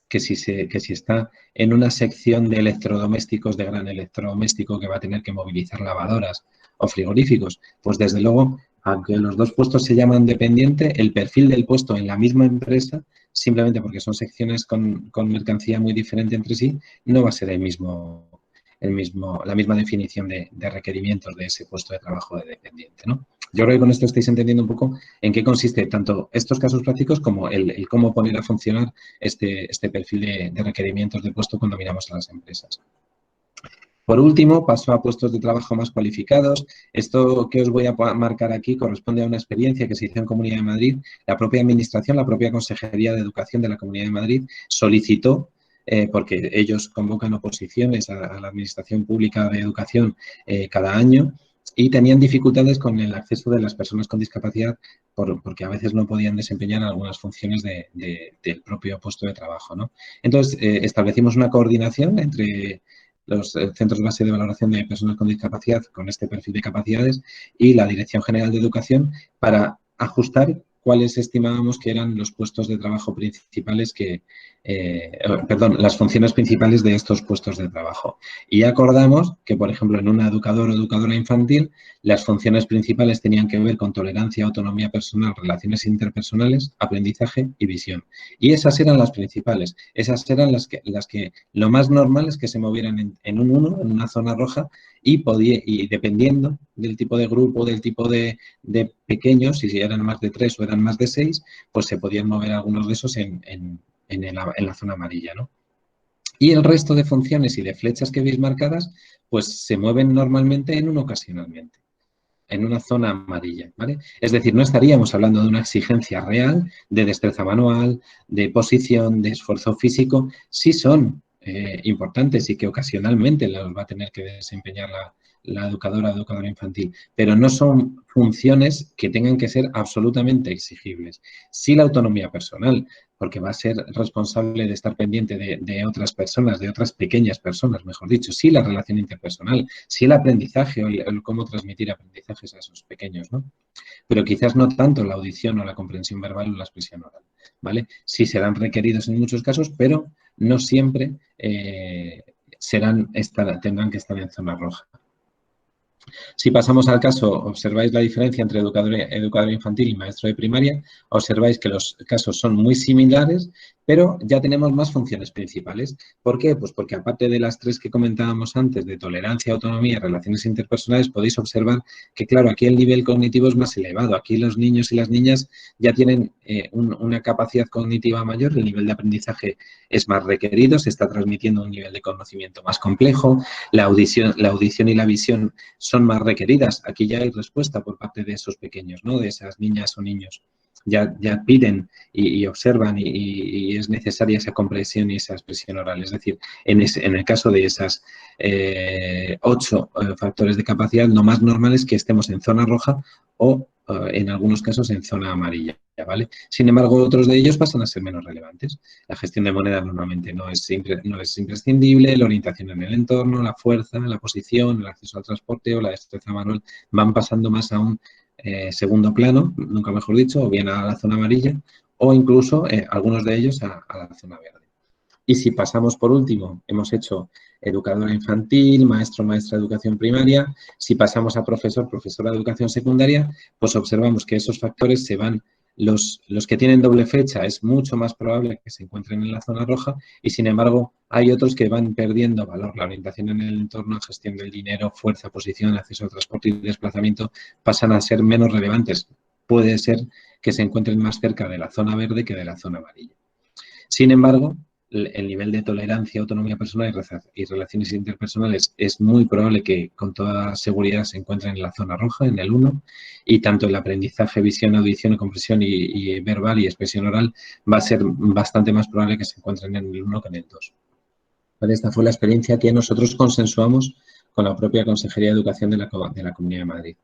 que si está en una sección de electrodomésticos, de gran electrodoméstico, que va a tener que movilizar lavadoras o frigoríficos, pues desde luego, aunque los dos puestos se llaman dependiente, el perfil del puesto en la misma empresa, simplemente porque son secciones con mercancía muy diferente entre sí, no va a ser la misma definición de requerimientos de ese puesto de trabajo de dependiente, ¿no? Yo creo que con esto estáis entendiendo un poco en qué consiste tanto estos casos prácticos como el cómo poner a funcionar este perfil de requerimientos de puesto cuando miramos a las empresas. Por último, paso a puestos de trabajo más cualificados. Esto que os voy a marcar aquí corresponde a una experiencia que se hizo en Comunidad de Madrid. La propia Administración, la propia Consejería de Educación de la Comunidad de Madrid solicitó, porque ellos convocan oposiciones a la Administración Pública de Educación cada año, y tenían dificultades con el acceso de las personas con discapacidad porque a veces no podían desempeñar algunas funciones del propio puesto de trabajo, ¿no? Entonces, establecimos una coordinación entre los centros base de valoración de personas con discapacidad con este perfil de capacidades y la Dirección General de Educación para ajustar cuáles estimábamos que eran los puestos de trabajo principales las funciones principales de estos puestos de trabajo. Y acordamos que, por ejemplo, en una educador o educadora infantil, las funciones principales tenían que ver con tolerancia, autonomía personal, relaciones interpersonales, aprendizaje y visión. Y esas eran las principales. Esas eran las que lo más normal es que se movieran en un 1, en una zona roja, y dependiendo del tipo de grupo, del tipo de pequeños, si eran más de 3 o eran más de 6, pues se podían mover algunos de esos en la zona amarilla, ¿no? Y el resto de funciones y de flechas que veis marcadas, pues se mueven normalmente en uno ocasionalmente, en una zona amarilla, ¿vale? Es decir, no estaríamos hablando de una exigencia real de destreza manual, de posición, de esfuerzo físico. Sí son importantes y que ocasionalmente los va a tener que desempeñar la educadora o educadora infantil, pero no son funciones que tengan que ser absolutamente exigibles. Sí la autonomía personal, porque va a ser responsable de estar pendiente de otras personas, de otras pequeñas personas, mejor dicho. Sí la relación interpersonal, sí el aprendizaje o el cómo transmitir aprendizajes a esos pequeños, ¿no? Pero quizás no tanto la audición o la comprensión verbal o la expresión oral, ¿vale? Sí serán requeridos en muchos casos, pero no siempre tendrán que estar en zona roja. Si pasamos al caso, observáis la diferencia entre educador infantil y maestro de primaria, observáis que los casos son muy similares, pero ya tenemos más funciones principales. ¿Por qué? Pues porque aparte de las 3 que comentábamos antes, de tolerancia, autonomía y relaciones interpersonales, podéis observar que, claro, aquí el nivel cognitivo es más elevado. Aquí los niños y las niñas ya tienen una capacidad cognitiva mayor, el nivel de aprendizaje es más requerido, se está transmitiendo un nivel de conocimiento más complejo, la audición y la visión son más requeridas. Aquí ya hay respuesta por parte de esos pequeños, ¿no? De esas niñas o niños. Ya piden y observan y es necesaria esa comprensión y esa expresión oral. Es decir, en el caso de esas 8 factores de capacidad, lo más normal es que estemos en zona roja o en algunos casos en zona amarilla, ¿vale? Sin embargo, otros de ellos pasan a ser menos relevantes. La gestión de moneda normalmente no es imprescindible, la orientación en el entorno, la fuerza, la posición, el acceso al transporte o la destreza manual van pasando más a un segundo plano, nunca mejor dicho, o bien a la zona amarilla o incluso algunos de ellos a la zona verde. Y si pasamos por último, hemos hecho educadora infantil, maestra de educación primaria, si pasamos a profesora de educación secundaria, pues observamos que esos factores se van, los que tienen doble fecha es mucho más probable que se encuentren en la zona roja y sin embargo hay otros que van perdiendo valor. La orientación en el entorno, gestión del dinero, fuerza, posición, acceso al transporte y desplazamiento pasan a ser menos relevantes. Puede ser que se encuentren más cerca de la zona verde que de la zona amarilla. Sin embargo, el nivel de tolerancia, autonomía personal y relaciones interpersonales es muy probable que con toda seguridad se encuentren en la zona roja, en el 1, y tanto el aprendizaje, visión, audición, comprensión y verbal y expresión oral va a ser bastante más probable que se encuentren en el 1 que en el 2. ¿Vale? Esta fue la experiencia que nosotros consensuamos con la propia Consejería de Educación de la Comunidad de Madrid.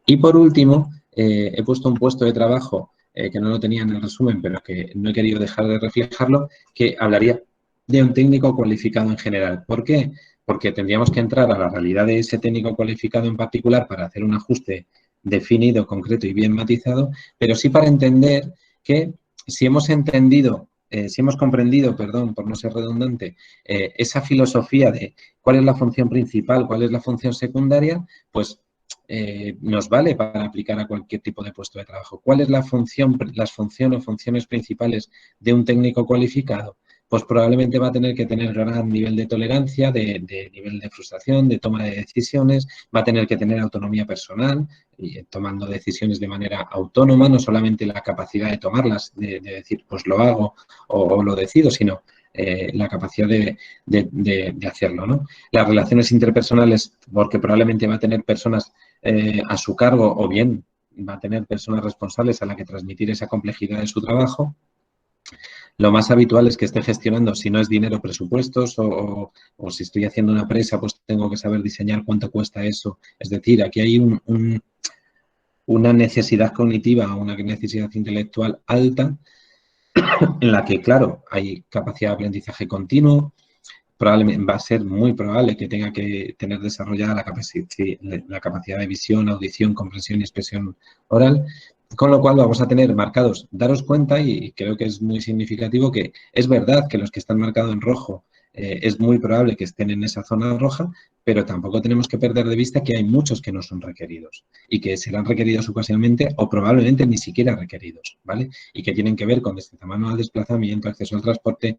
Y por último, he puesto un puesto de trabajo que no lo tenía en el resumen, pero que no he querido dejar de reflejarlo, que hablaría de un técnico cualificado en general. ¿Por qué? Porque tendríamos que entrar a la realidad de ese técnico cualificado en particular para hacer un ajuste definido, concreto y bien matizado, pero sí para entender que si hemos entendido si hemos comprendido, perdón, por no ser redundante, esa filosofía de cuál es la función principal, cuál es la función secundaria, pues nos vale para aplicar a cualquier tipo de puesto de trabajo. ¿Cuál es las funciones o funciones principales de un técnico cualificado? Pues probablemente va a tener que tener gran nivel de tolerancia, de nivel de frustración, de toma de decisiones, va a tener que tener autonomía personal, y tomando decisiones de manera autónoma, no solamente la capacidad de tomarlas, de decir, pues lo hago o lo decido, sino la capacidad de hacerlo, ¿no? Las relaciones interpersonales, porque probablemente va a tener personas a su cargo o bien va a tener personas responsables a las que transmitir esa complejidad de su trabajo. Lo más habitual es que esté gestionando, si no es dinero, presupuestos o si estoy haciendo una presa, pues tengo que saber diseñar cuánto cuesta eso. Es decir, aquí hay una necesidad cognitiva, una necesidad intelectual alta en la que, claro, hay capacidad de aprendizaje continuo, probablemente va a ser muy probable que tenga que tener desarrollada la capacidad de visión, audición, comprensión y expresión oral, con lo cual vamos a tener marcados, daros cuenta, y creo que es muy significativo, que es verdad que los que están marcados en rojo es muy probable que estén en esa zona roja, pero tampoco tenemos que perder de vista que hay muchos que no son requeridos y que serán requeridos ocasionalmente o probablemente ni siquiera requeridos, ¿vale? Y que tienen que ver con destreza manual, desplazamiento, acceso al transporte.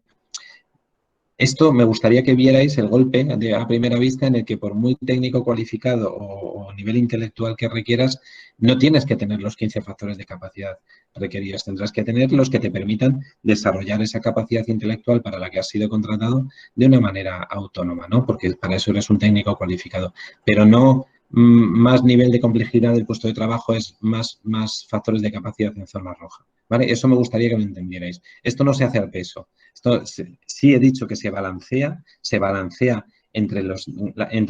Esto me gustaría que vierais el golpe a primera vista en el que por muy técnico cualificado o nivel intelectual que requieras, no tienes que tener los 15 factores de capacidad requeridos. Tendrás que tener los que te permitan desarrollar esa capacidad intelectual para la que has sido contratado de una manera autónoma, ¿no? Porque para eso eres un técnico cualificado. Pero no más nivel de complejidad del puesto de trabajo es más factores de capacidad en zona roja, ¿vale? Eso me gustaría que lo entendierais. Esto no se hace al peso. Esto sí he dicho que se balancea entre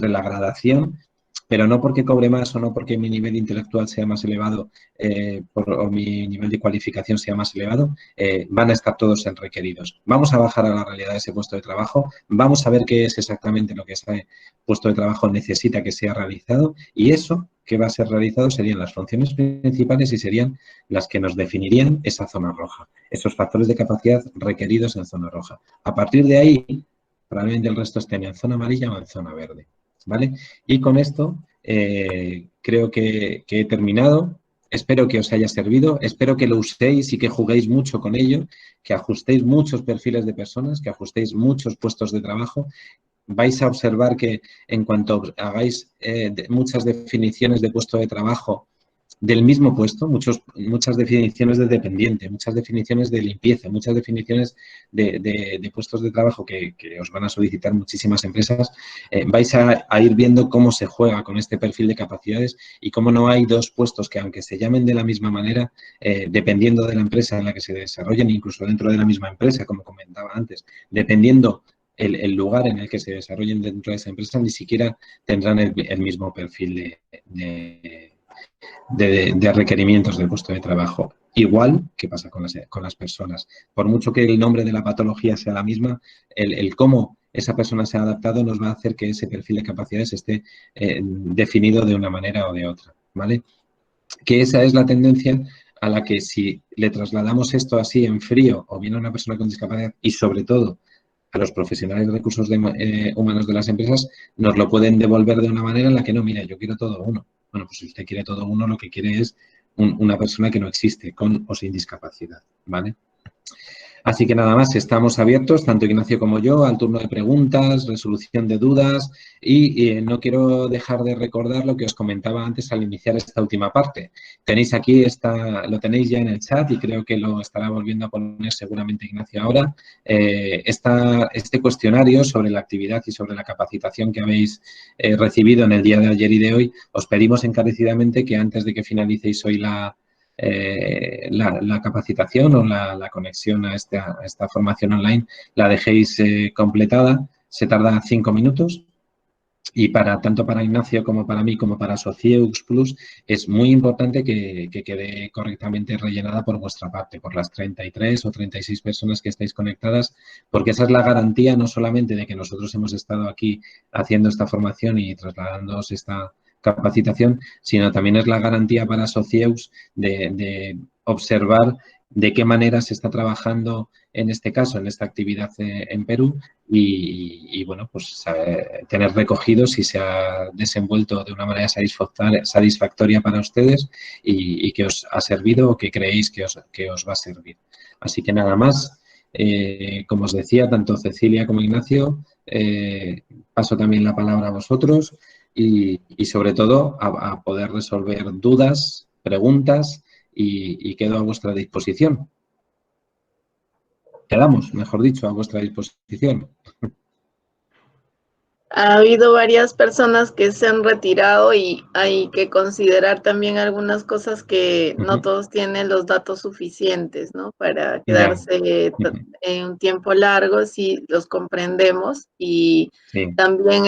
la gradación, pero no porque cobre más o no porque mi nivel intelectual sea más elevado o mi nivel de cualificación sea más elevado, van a estar todos en requeridos. Vamos a bajar a la realidad de ese puesto de trabajo, vamos a ver qué es exactamente lo que ese puesto de trabajo necesita que sea realizado, y eso que va a ser realizado serían las funciones principales y serían las que nos definirían esa zona roja, esos factores de capacidad requeridos en zona roja. A partir de ahí, probablemente el resto estén en zona amarilla o en zona verde, ¿vale? Y con esto creo que he terminado. Espero que os haya servido, espero que lo uséis y que juguéis mucho con ello, que ajustéis muchos perfiles de personas, que ajustéis muchos puestos de trabajo. Vais a observar que en cuanto hagáis muchas definiciones de puesto de trabajo del mismo puesto, muchas definiciones de dependiente, muchas definiciones de limpieza, muchas definiciones de puestos de trabajo que os van a solicitar muchísimas empresas, vais a ir viendo cómo se juega con este perfil de capacidades y cómo no hay dos puestos que, aunque se llamen de la misma manera, dependiendo de la empresa en la que se desarrollen, incluso dentro de la misma empresa, como comentaba antes, dependiendo el lugar en el que se desarrollen dentro de esa empresa, ni siquiera tendrán el mismo perfil de requerimientos del puesto de trabajo. Igual que pasa con las personas. Por mucho que el nombre de la patología sea la misma, el cómo esa persona se ha adaptado nos va a hacer que ese perfil de capacidades esté definido de una manera o de otra, ¿vale? Que esa es la tendencia a la que, si le trasladamos esto así en frío o bien a una persona con discapacidad y sobre todo a los profesionales de recursos humanos de las empresas, nos lo pueden devolver de una manera en la que no, mira, yo quiero todo uno. Bueno, pues si usted quiere todo uno, lo que quiere es una persona que no existe, con o sin discapacidad, ¿vale? Así que nada más, estamos abiertos, tanto Ignacio como yo, al turno de preguntas, resolución de dudas y no quiero dejar de recordar lo que os comentaba antes al iniciar esta última parte. Tenéis aquí, lo tenéis ya en el chat y creo que lo estará volviendo a poner seguramente Ignacio ahora, este cuestionario sobre la actividad y sobre la capacitación que habéis recibido en el día de ayer y de hoy. Os pedimos encarecidamente que antes de que finalicéis hoy la capacitación o la conexión a esta formación online la dejéis completada. Se tarda 5 minutos y tanto para Ignacio como para mí como para Socieux Plus es muy importante que quede correctamente rellenada por vuestra parte, por las 33 o 36 personas que estáis conectadas, porque esa es la garantía no solamente de que nosotros hemos estado aquí haciendo esta formación y trasladándoos esta capacitación, sino también es la garantía para Socieux de observar de qué manera se está trabajando en este caso, en esta actividad en Perú y bueno, pues tener recogido si se ha desenvuelto de una manera satisfactoria para ustedes y que os ha servido o que creéis que os va a servir. Así que nada más, como os decía, tanto Cecilia como Ignacio, paso también la palabra a vosotros y sobre todo a poder resolver dudas, preguntas y quedo a vuestra disposición. Quedamos, mejor dicho, a vuestra disposición.
Ha habido varias personas que se han retirado y hay que considerar también algunas cosas que no todos tienen los datos suficientes, ¿no? Para quedarse en un tiempo largo, sí los comprendemos y también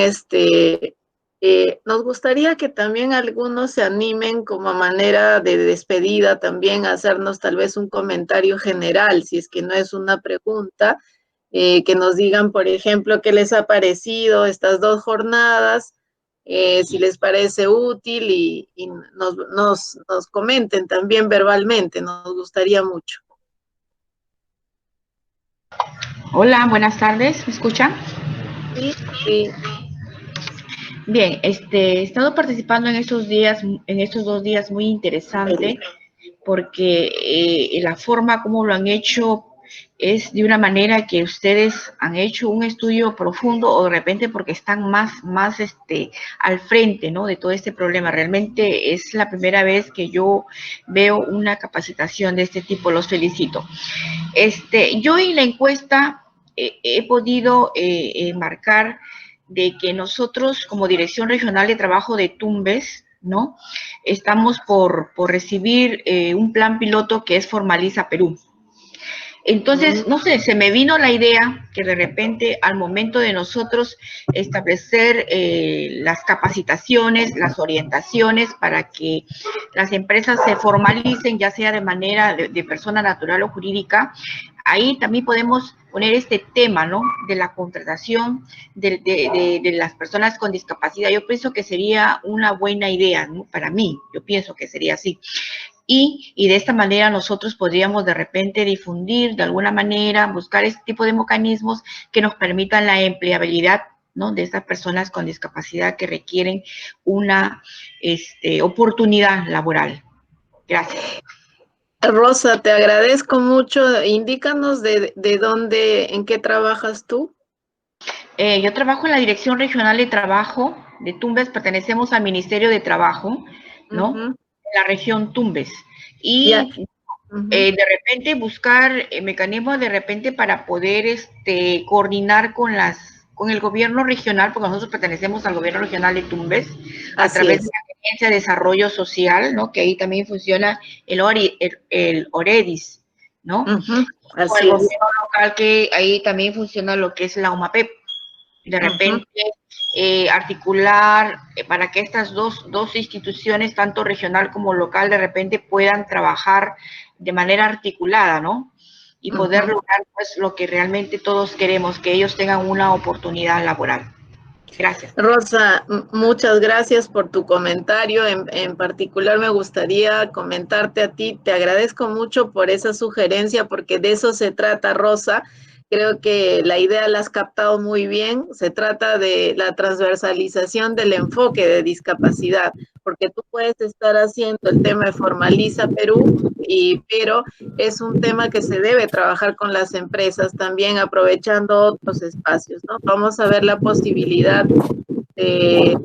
nos gustaría que también algunos se animen como manera de despedida también a hacernos tal vez un comentario general, si es que no es una pregunta, que nos digan, por ejemplo, qué les ha parecido estas 2 jornadas, si les parece útil y nos comenten también verbalmente, nos gustaría mucho.
Hola, buenas tardes, ¿me escuchan?
Sí, sí.
Bien, he estado participando en estos 2 días muy interesante porque la forma como lo han hecho es de una manera que ustedes han hecho un estudio profundo o de repente porque están más al frente, ¿no? De todo este problema. Realmente es la primera vez que yo veo una capacitación de este tipo. Los felicito. Yo en la encuesta he podido marcar de que nosotros como Dirección Regional de Trabajo de Tumbes, ¿no? Estamos por recibir un plan piloto que es Formaliza Perú. Entonces, no sé, se me vino la idea que de repente al momento de nosotros establecer las capacitaciones, las orientaciones para que las empresas se formalicen, ya sea de manera de persona natural o jurídica, ahí también podemos poner este tema, ¿no? De la contratación de las personas con discapacidad. Yo pienso que sería una buena idea, ¿no? Para mí, yo pienso que sería así. Y de esta manera nosotros podríamos de repente difundir de alguna manera, buscar este tipo de mecanismos que nos permitan la empleabilidad, ¿no? De estas personas con discapacidad que requieren una oportunidad laboral. Gracias.
Rosa, te agradezco mucho. Indícanos de dónde, en qué trabajas tú.
Yo trabajo en la Dirección Regional de Trabajo de Tumbes, pertenecemos al Ministerio de Trabajo, ¿no? En la región Tumbes. Y de repente buscar mecanismos de repente para poder coordinar con el gobierno regional, porque nosotros pertenecemos al gobierno regional de Tumbes, a través de la Agencia de Desarrollo Social, ¿no? Que ahí también funciona el OREDIS, ¿no? O el gobierno local, que ahí también funciona lo que es la UMAPEP. De repente articular para que estas dos instituciones, tanto regional como local, de repente puedan trabajar de manera articulada, ¿no? Y poder lograr pues lo que realmente todos queremos, que ellos tengan una oportunidad laboral. Gracias.
Rosa, muchas gracias por tu comentario. En particular me gustaría comentarte a ti, te agradezco mucho por esa sugerencia, porque de eso se trata, Rosa. Creo que la idea la has captado muy bien. Se trata de la transversalización del enfoque de discapacidad, porque tú puedes estar haciendo el tema de Formaliza Perú, pero es un tema que se debe trabajar con las empresas también, aprovechando otros espacios, ¿no? Vamos a ver la posibilidad de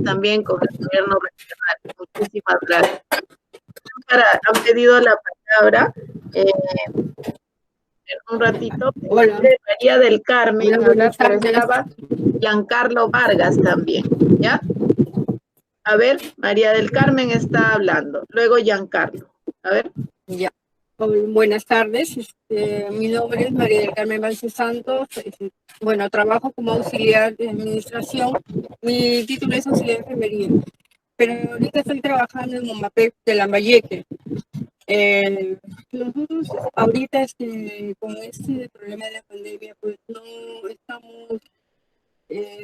también con el gobierno regional. Muchísimas gracias. Han pedido la palabra. Un ratito. Hola. María del Carmen. Hola, pero estaba Giancarlo Vargas también, ¿ya? A ver, María del Carmen está hablando. Luego Giancarlo. A ver.
Ya. Buenas tardes. Mi nombre es María del Carmen Vázquez Santos. Bueno, trabajo como auxiliar de administración. Mi título es auxiliar de enfermería. Pero ahorita estoy trabajando en UMAPEP de Lambayeque. Nosotros ahorita con este problema de la pandemia, pues no estamos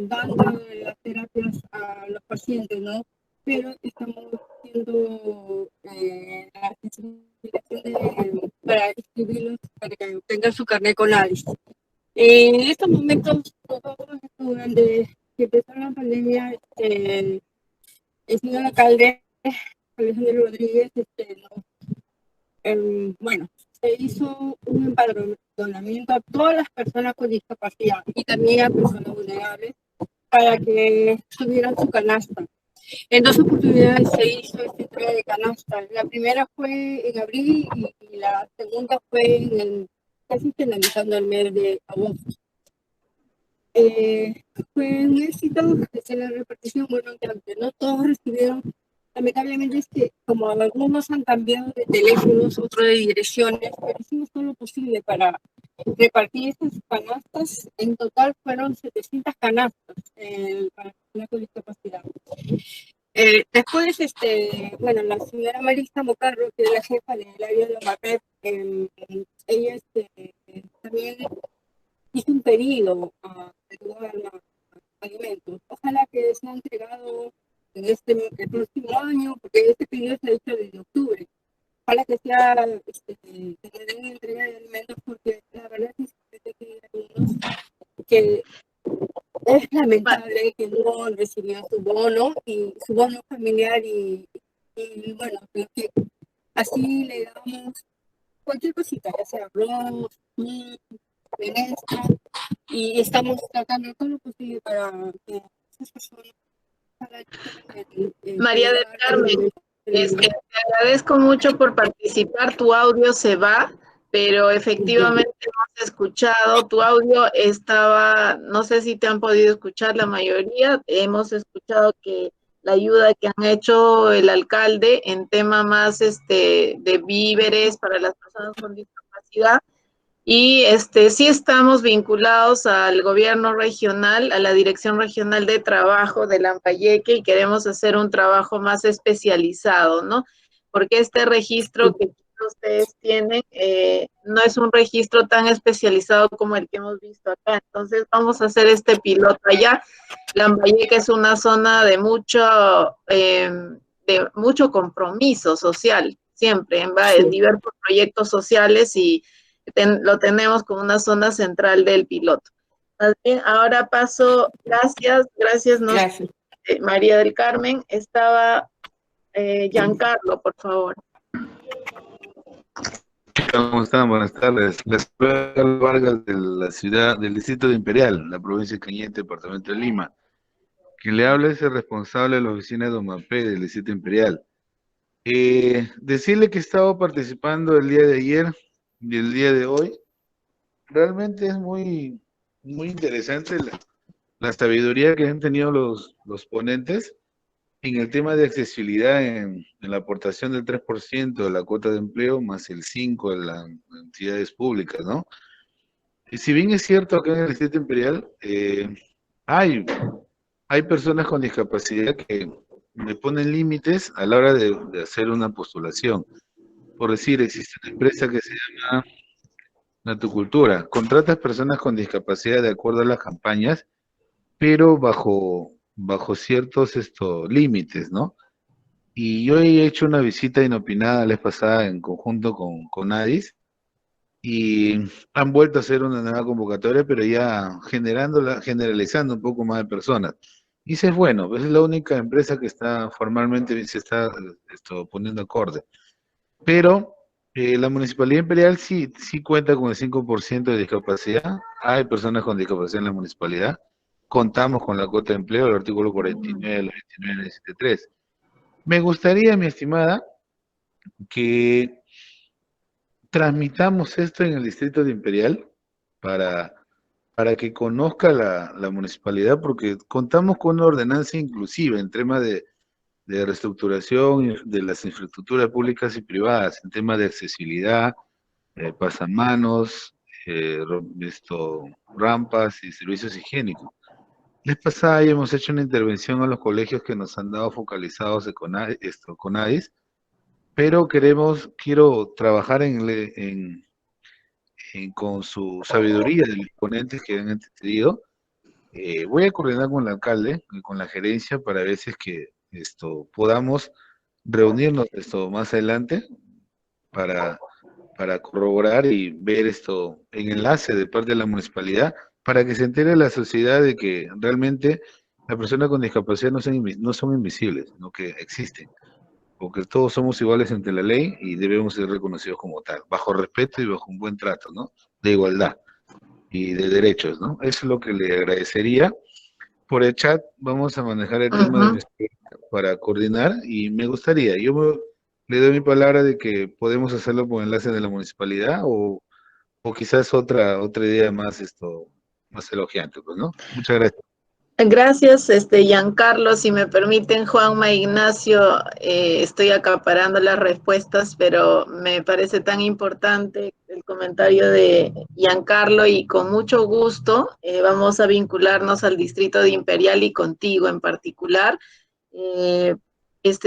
dando las terapias a los pacientes, ¿no? pero estamos haciendo la sensibilización para inscribirlos para que obtengan su carnet con ADIS. En estos momentos, nosotros, durante que empezó la pandemia, el señor alcalde, Alejandro Rodríguez, bueno, se hizo un empadronamiento a todas las personas con discapacidad y también a personas vulnerables para que tuvieran su canasta. En 2 oportunidades se hizo esta entrega de canasta. La primera fue en abril y la segunda fue casi finalizando el mes de agosto. Fue un éxito desde la repartición, bueno, aunque no todos recibieron. Lamentablemente es que como algunos han cambiado de teléfonos, otros de direcciones, pero hicimos todo lo posible para repartir estas canastas. En total fueron 700 canastas para personas con discapacidad. Después, bueno, la señora Marisa Mocarro, que es la jefa del área de OMAPEP, ella también hizo un pedido a alimentos. Ojalá que sea entregado en el próximo año, porque este pedido se ha hecho desde octubre. Ojalá que sea que den entrega de alimentos, porque la verdad es que es lamentable que no recibió su bono y su bono familiar y bueno, que así le damos cualquier cosita, ya sea arroz, menestra, y estamos tratando todo lo posible para que esas personas.
María del Carmen, te agradezco mucho por participar. Tu audio se va, pero efectivamente hemos escuchado. Tu audio estaba, no sé si te han podido escuchar la mayoría. Hemos escuchado que la ayuda que han hecho el alcalde en tema más de víveres para las personas con discapacidad. Y sí estamos vinculados al gobierno regional, a la Dirección Regional de Trabajo de Lambayeque, y queremos hacer un trabajo más especializado, ¿no? Porque este registro que ustedes tienen no es un registro tan especializado como el que hemos visto acá. Entonces vamos a hacer este piloto allá. Lambayeque es una zona de mucho compromiso social, siempre en diversos proyectos sociales, y lo tenemos como una zona central del piloto. Más bien, ahora paso, gracias. María del Carmen. Estaba Giancarlo, por favor.
¿Cómo están? Buenas tardes. Les habla Carlos Vargas de la ciudad, del distrito de Imperial, la provincia de Cañete, departamento de Lima. Quien le habla es el responsable de la oficina de OMAPE del distrito Imperial. Decirle que he estado participando el día de ayer y el día de hoy. Realmente es muy interesante la sabiduría que han tenido los ponentes en el tema de accesibilidad en la aportación del 3% de la cuota de empleo más el 5% de las entidades públicas, ¿no? Y si bien es cierto acá en el Distrito Imperial, hay personas con discapacidad que me ponen límites a la hora de hacer una postulación. Por decir, existe una empresa que se llama Natucultura, contratas personas con discapacidad de acuerdo a las campañas, pero bajo ciertos límites, ¿no? Y yo he hecho una visita inopinada la vez pasada en conjunto con ADIS, y han vuelto a hacer una nueva convocatoria, pero ya generalizando un poco más de personas. Y eso es bueno, es la única empresa que está formalmente se está poniendo acorde. Pero la Municipalidad Imperial sí cuenta con el 5% de discapacidad. Hay personas con discapacidad en la municipalidad. Contamos con la cuota de empleo, el artículo 49 de la 29 del 73. Me gustaría, mi estimada, que transmitamos esto en el distrito de Imperial para que conozca la municipalidad, porque contamos con una ordenanza inclusiva en temas de reestructuración de las infraestructuras públicas y privadas, en temas de accesibilidad, pasamanos, rampas y servicios higiénicos. La vez pasada ya hemos hecho una intervención a los colegios que nos han dado focalizados con ADIS, pero quiero trabajar con su sabiduría de los ponentes que han entendido. Voy a coordinar con el alcalde y con la gerencia para ver si es que podamos reunirnos más adelante para corroborar y ver en enlace de parte de la municipalidad para que se entere la sociedad de que realmente las personas con discapacidad no son invisibles, sino que existen, porque todos somos iguales ante la ley y debemos ser reconocidos como tal, bajo respeto y bajo un buen trato, ¿no? De igualdad y de derechos, ¿no? Eso es lo que le agradecería. Por el chat vamos a manejar el tema para coordinar y me gustaría, le doy mi palabra de que podemos hacerlo por enlace de la municipalidad o quizás otra idea más más elogiante, pues, ¿no? Muchas gracias.
Gracias, Giancarlo. Si me permiten, Juanma, Ignacio, estoy acaparando las respuestas, pero me parece tan importante el comentario de Giancarlo y con mucho gusto vamos a vincularnos al distrito de Imperial y contigo en particular.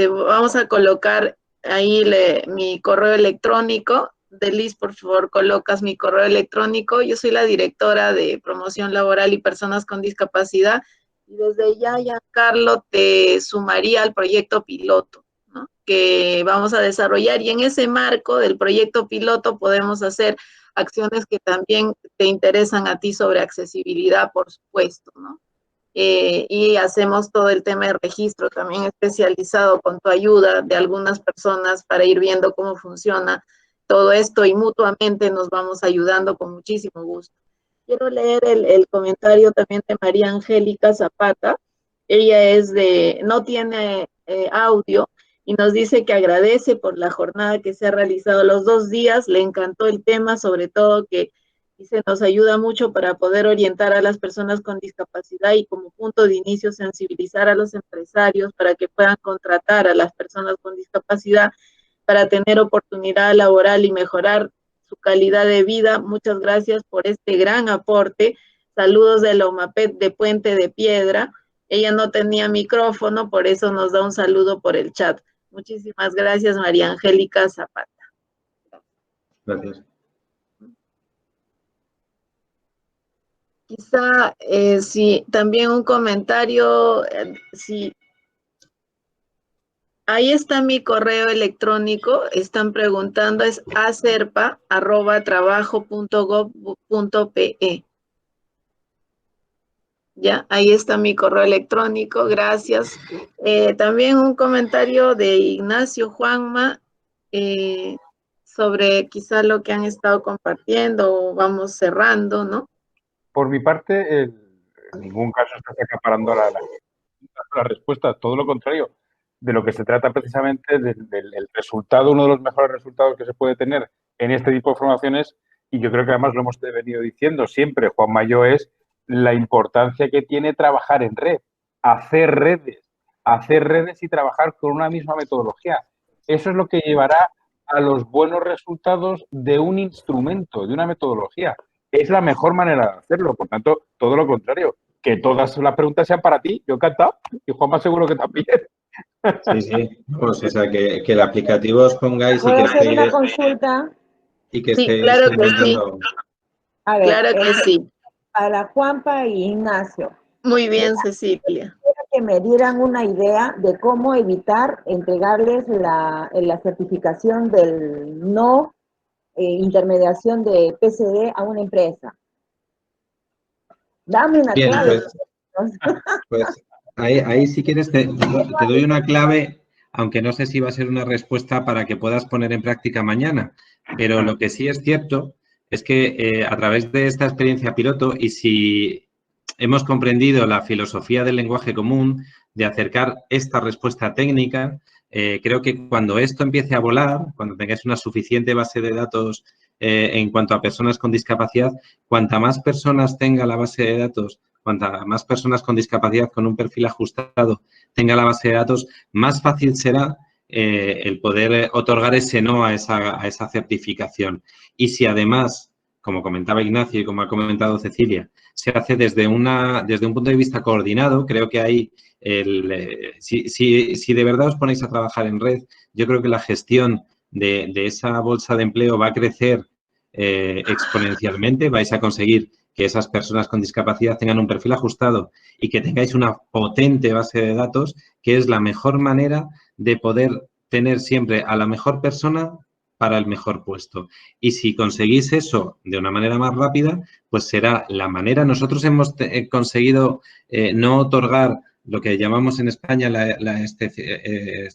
Vamos a colocar ahí mi correo electrónico. Delis, por favor, colocas mi correo electrónico. Yo soy la directora de Promoción Laboral y Personas con Discapacidad. Y desde ya, Giancarlo, te sumaría al proyecto piloto, ¿no? Que vamos a desarrollar, y en ese marco del proyecto piloto podemos hacer acciones que también te interesan a ti sobre accesibilidad, por supuesto, ¿no? Y hacemos todo el tema de registro también especializado con tu ayuda de algunas personas para ir viendo cómo funciona todo esto y mutuamente nos vamos ayudando con muchísimo gusto. Quiero leer el comentario también de María Angélica Zapata. Ella no tiene audio y nos dice que agradece por la jornada que se ha realizado los 2 días. Le encantó el tema, sobre todo que dice, nos ayuda mucho para poder orientar a las personas con discapacidad y como punto de inicio sensibilizar a los empresarios para que puedan contratar a las personas con discapacidad para tener oportunidad laboral y mejorar su calidad de vida. Muchas gracias por este gran aporte. Saludos de la OMAPET de Puente de Piedra. Ella no tenía micrófono, por eso nos da un saludo por el chat. Muchísimas gracias, María Angélica Zapata.
Gracias.
Quizá, sí, también un comentario, sí. Ahí está mi correo electrónico, están preguntando, es acerpa@trabajo.gov.pe. Ya, ahí está mi correo electrónico, gracias. También un comentario de Ignacio Juanma sobre quizá lo que han estado compartiendo o vamos cerrando, ¿no?
Por mi parte, en ningún caso estás acaparando la respuesta, todo lo contrario. De lo que se trata precisamente del resultado, uno de los mejores resultados que se puede tener en este tipo de formaciones, y yo creo que además lo hemos venido diciendo siempre, Juan Mayo, es la importancia que tiene trabajar en red, hacer redes y trabajar con una misma metodología. Eso es lo que llevará a los buenos resultados de un instrumento, de una metodología. Es la mejor manera de hacerlo, por tanto, todo lo contrario, que todas las preguntas sean para ti, yo encantado, y Juanma seguro que también.
Sí, pues, o sea, que el aplicativo os pongáis y
¿Puedo
que
hacer una
estéis...
consulta?
Y que
Sí,
estéis
claro que sí.
comentando.
A ver,
Claro que sí.
Para Juanpa y Ignacio.
Muy bien, Cecilia.
Quisiera que me dieran una idea de cómo evitar entregarles la certificación del no intermediación de PCD a una empresa. Dame una
Bien,
clave.
Pues ahí si quieres te doy una clave, aunque no sé si va a ser una respuesta para que puedas poner en práctica mañana, pero lo que sí es cierto es que a través de esta experiencia piloto y si hemos comprendido la filosofía del lenguaje común de acercar esta respuesta técnica, creo que cuando esto empiece a volar, cuando tengáis una suficiente base de datos en cuanto a personas con discapacidad, cuanta más personas tenga la base de datos, cuanta más personas con discapacidad con un perfil ajustado tenga la base de datos, más fácil será el poder otorgar ese no a esa certificación. Y si además, como comentaba Ignacio y como ha comentado Cecilia, se hace desde un punto de vista coordinado, creo que hay, si de verdad os ponéis a trabajar en red, yo creo que la gestión de esa bolsa de empleo va a crecer exponencialmente, vais a conseguir que esas personas con discapacidad tengan un perfil ajustado y que tengáis una potente base de datos, que es la mejor manera de poder tener siempre a la mejor persona para el mejor puesto. Y si conseguís eso de una manera más rápida, pues será la manera. Nosotros hemos conseguido no otorgar lo que llamamos en España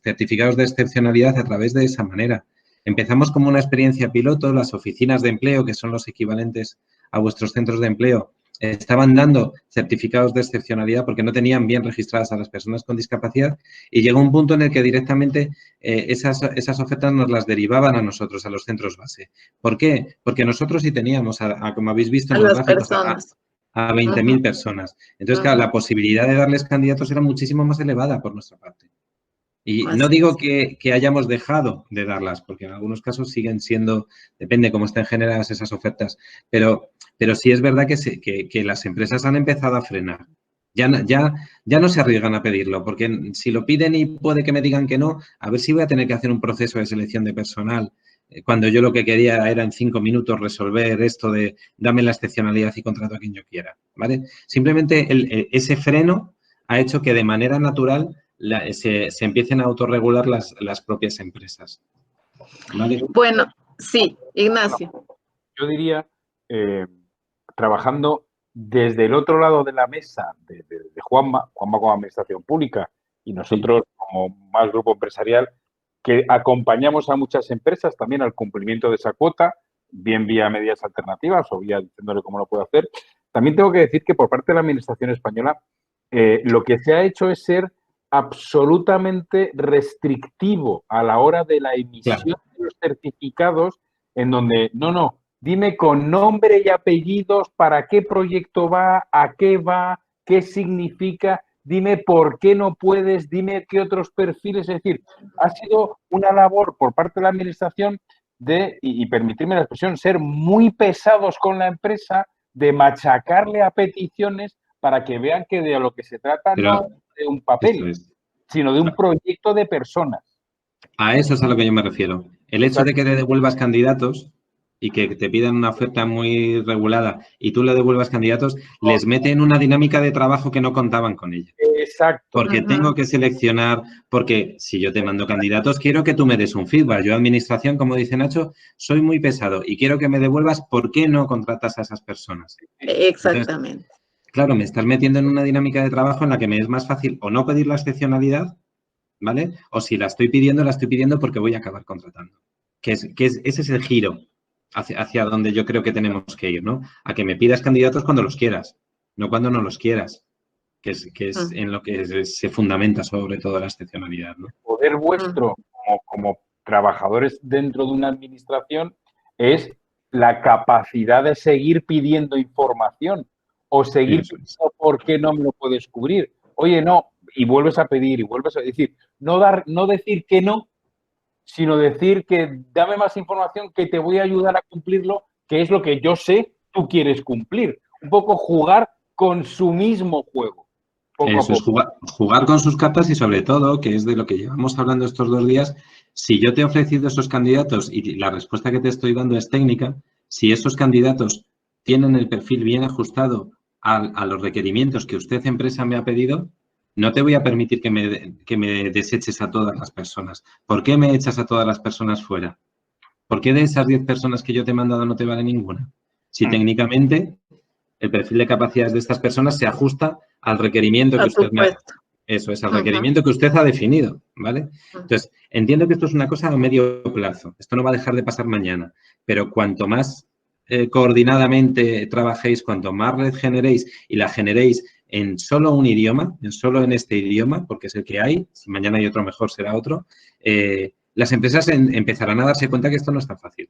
certificados de excepcionalidad a través de esa manera. Empezamos como una experiencia piloto, las oficinas de empleo, que son los equivalentes a vuestros centros de empleo, estaban dando certificados de excepcionalidad porque no tenían bien registradas a las personas con discapacidad y llegó un punto en el que directamente esas ofertas nos las derivaban a nosotros, a los centros base. ¿Por qué? Porque nosotros sí teníamos, como habéis visto en los gráficos, a 20.000 personas. Entonces, claro, la posibilidad de darles candidatos era muchísimo más elevada por nuestra parte. Y no digo que hayamos dejado de darlas, porque en algunos casos siguen siendo, depende cómo estén generadas esas ofertas, pero sí es verdad que las empresas han empezado a frenar. Ya no se arriesgan a pedirlo, porque si lo piden y puede que me digan que no, a ver si voy a tener que hacer un proceso de selección de personal, cuando yo lo que quería era en 5 minutos resolver esto de dame la excepcionalidad y contrato a quien yo quiera, ¿vale? Simplemente ese freno ha hecho que de manera natural se empiecen a autorregular las propias empresas. ¿Vale?
Bueno, sí, Ignacio.
Yo diría, trabajando desde el otro lado de la mesa de Juanma como Administración Pública y nosotros como más grupo empresarial, que acompañamos a muchas empresas también al cumplimiento de esa cuota, bien vía medidas alternativas o vía diciéndole cómo lo puede hacer. También tengo que decir que por parte de la Administración española lo que se ha hecho es ser absolutamente restrictivo a la hora de la emisión de los certificados, en donde, no, dime con nombre y apellidos para qué proyecto va, qué significa, dime por qué no puedes, dime qué otros perfiles. Es decir, ha sido una labor por parte de la Administración de, y permitirme la expresión, ser muy pesados con la empresa, de machacarle a peticiones para que vean que de lo que se trata no es de un papel, sino de un proyecto de personas.
A eso es a lo que yo me refiero. El hecho de que te devuelvas candidatos y que te pidan una oferta muy regulada y tú le devuelvas candidatos, les mete en una dinámica de trabajo que no contaban con ella.
Exacto.
Porque tengo que seleccionar, porque si yo te mando candidatos, quiero que tú me des un feedback. Yo, administración, como dice Nacho, soy muy pesado y quiero que me devuelvas por qué no contratas a esas personas.
Exactamente.
Entonces, claro, me estás metiendo en una dinámica de trabajo en la que me es más fácil o no pedir la excepcionalidad, ¿vale? O si la estoy pidiendo porque voy a acabar contratando. Ese es el giro hacia donde yo creo que tenemos que ir, ¿no? A que me pidas candidatos cuando los quieras, no cuando no los quieras, que es en lo que se fundamenta sobre todo la excepcionalidad, ¿no?
El poder vuestro como trabajadores dentro de una administración es la capacidad de seguir pidiendo información o seguir pidiendo por qué no me lo puedes cubrir. Oye, no, y vuelves a pedir y vuelves a decir, no decir que no, sino decir que dame más información que te voy a ayudar a cumplirlo, que es lo que yo sé tú quieres cumplir. Un poco jugar con su mismo juego.
Eso es jugar con sus cartas y sobre todo, que es de lo que llevamos hablando estos 2 días, si yo te he ofrecido esos candidatos y la respuesta que te estoy dando es técnica, si esos candidatos tienen el perfil bien ajustado a los requerimientos que usted, empresa, me ha pedido, no te voy a permitir que me deseches a todas las personas. ¿Por qué me echas a todas las personas fuera? ¿Por qué de esas 10 personas que yo te he mandado no te vale ninguna? Si técnicamente el perfil de capacidades de estas personas se ajusta al requerimiento que usted me ha... Eso es, al requerimiento que usted ha definido, ¿vale? Entonces, entiendo que esto es una cosa a medio plazo. Esto no va a dejar de pasar mañana, pero cuanto más coordinadamente trabajéis, cuanto más red generéis y la generéis en solo un idioma, solo en este idioma, porque es el que hay, si mañana hay otro mejor será otro, las empresas empezarán a darse cuenta que esto no es tan fácil,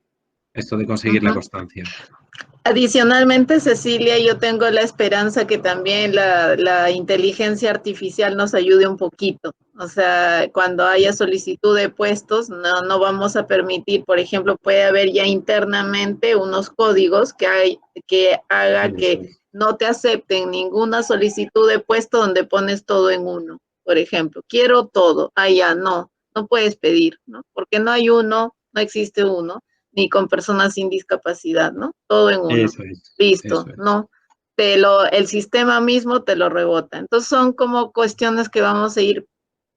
esto de conseguir la constancia.
Adicionalmente, Cecilia, yo tengo la esperanza que también la inteligencia artificial nos ayude un poquito. O sea, cuando haya solicitud de puestos, no vamos a permitir, por ejemplo, puede haber ya internamente unos códigos que haga que no te acepten ninguna solicitud de puesto donde pones todo en uno. Por ejemplo, quiero todo. Ya no puedes pedir, ¿no? Porque no hay uno, no existe uno. ni con personas sin discapacidad, ¿no? Todo en uno.
Eso es.
Listo,
Eso es.
¿no? El sistema mismo te lo rebota. Entonces son como cuestiones que vamos a ir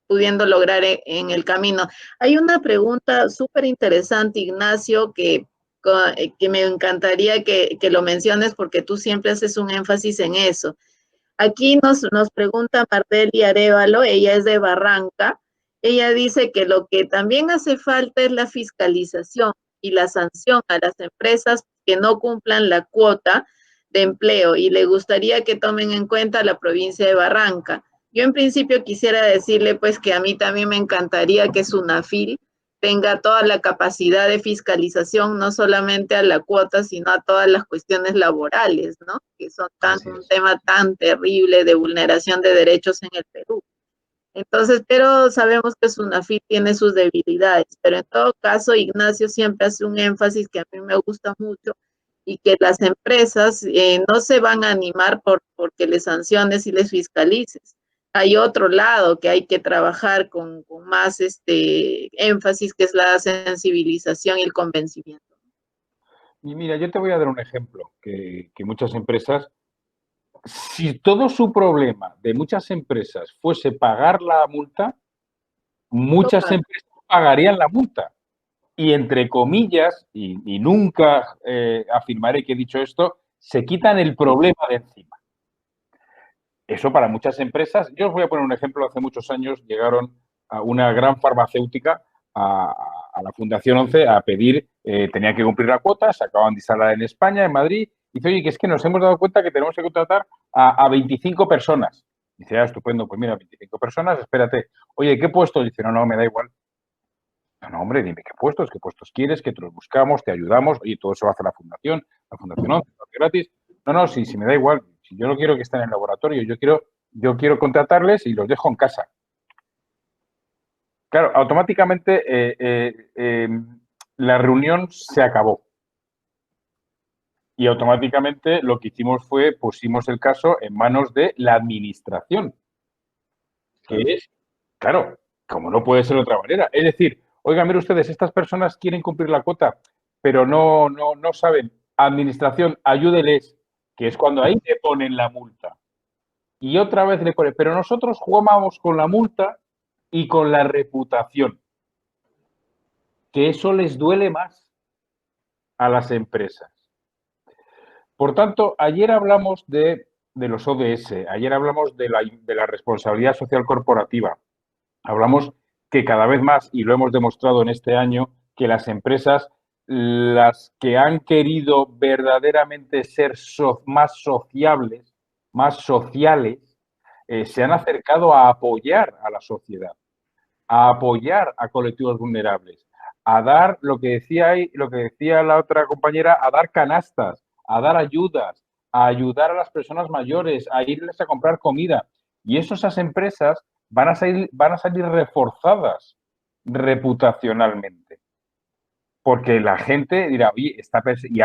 pudiendo lograr en el camino. Hay una pregunta súper interesante, Ignacio, que me encantaría que lo menciones porque tú siempre haces un énfasis en eso. Aquí nos pregunta Marteli Arévalo, ella es de Barranca. Ella dice que lo que también hace falta es la fiscalización y la sanción a las empresas que no cumplan la cuota de empleo y le gustaría que tomen en cuenta la provincia de Barranca. Yo en principio quisiera decirle pues que a mí también me encantaría que SUNAFIL tenga toda la capacidad de fiscalización, no solamente a la cuota, sino a todas las cuestiones laborales, ¿no? Que son un tema tan terrible de vulneración de derechos en el Perú. Entonces, pero sabemos que SUNAFIL tiene sus debilidades, pero en todo caso, Ignacio siempre hace un énfasis que a mí me gusta mucho y que las empresas no se van a animar porque les sanciones y les fiscalices. Hay otro lado que hay que trabajar con más énfasis, que es la sensibilización y el convencimiento.
Y mira, yo te voy a dar un ejemplo, que muchas empresas, si todo su problema de muchas empresas fuese pagar la multa, muchas empresas pagarían la multa. Y entre comillas, y nunca afirmaré que he dicho esto, se quitan el problema de encima. Eso para muchas empresas, yo os voy a poner un ejemplo, hace muchos años llegaron a una gran farmacéutica a la Fundación 11 a pedir, tenían que cumplir la cuota, se acaban de instalar en España, en Madrid, y dice, oye, que es que nos hemos dado cuenta que tenemos que contratar a 25 personas. Dice, ah, estupendo, pues mira, 25 personas, espérate. Oye, ¿qué puestos? Dice, no, me da igual. No, hombre, dime qué puestos quieres, que te los buscamos, te ayudamos, oye, todo eso lo hace la Fundación 11, lo hace gratis. No, sí, me da igual. Si yo no quiero que estén en el laboratorio, yo quiero contratarles y los dejo en casa. Claro, automáticamente la reunión se acabó. Y automáticamente lo que hicimos fue, pusimos el caso en manos de la administración. Que es, claro, como no puede ser de otra manera. Es decir, oigan, mire ustedes, estas personas quieren cumplir la cuota, pero no saben. Administración, ayúdeles, que es cuando ahí le ponen la multa. Y otra vez le ponen, pero nosotros jugamos con la multa y con la reputación. Que eso les duele más a las empresas. Por tanto, ayer hablamos de los ODS, ayer hablamos de la responsabilidad social corporativa. Hablamos que cada vez más, y lo hemos demostrado en este año, que las empresas, las que han querido verdaderamente ser más sociables, más sociales, se han acercado a apoyar a la sociedad, a apoyar a colectivos vulnerables, a dar lo que decía la otra compañera, a dar canastas, a dar ayudas, a ayudar a las personas mayores, a irles a comprar comida. Y esas empresas van a salir reforzadas reputacionalmente. Porque la gente dirá, oye,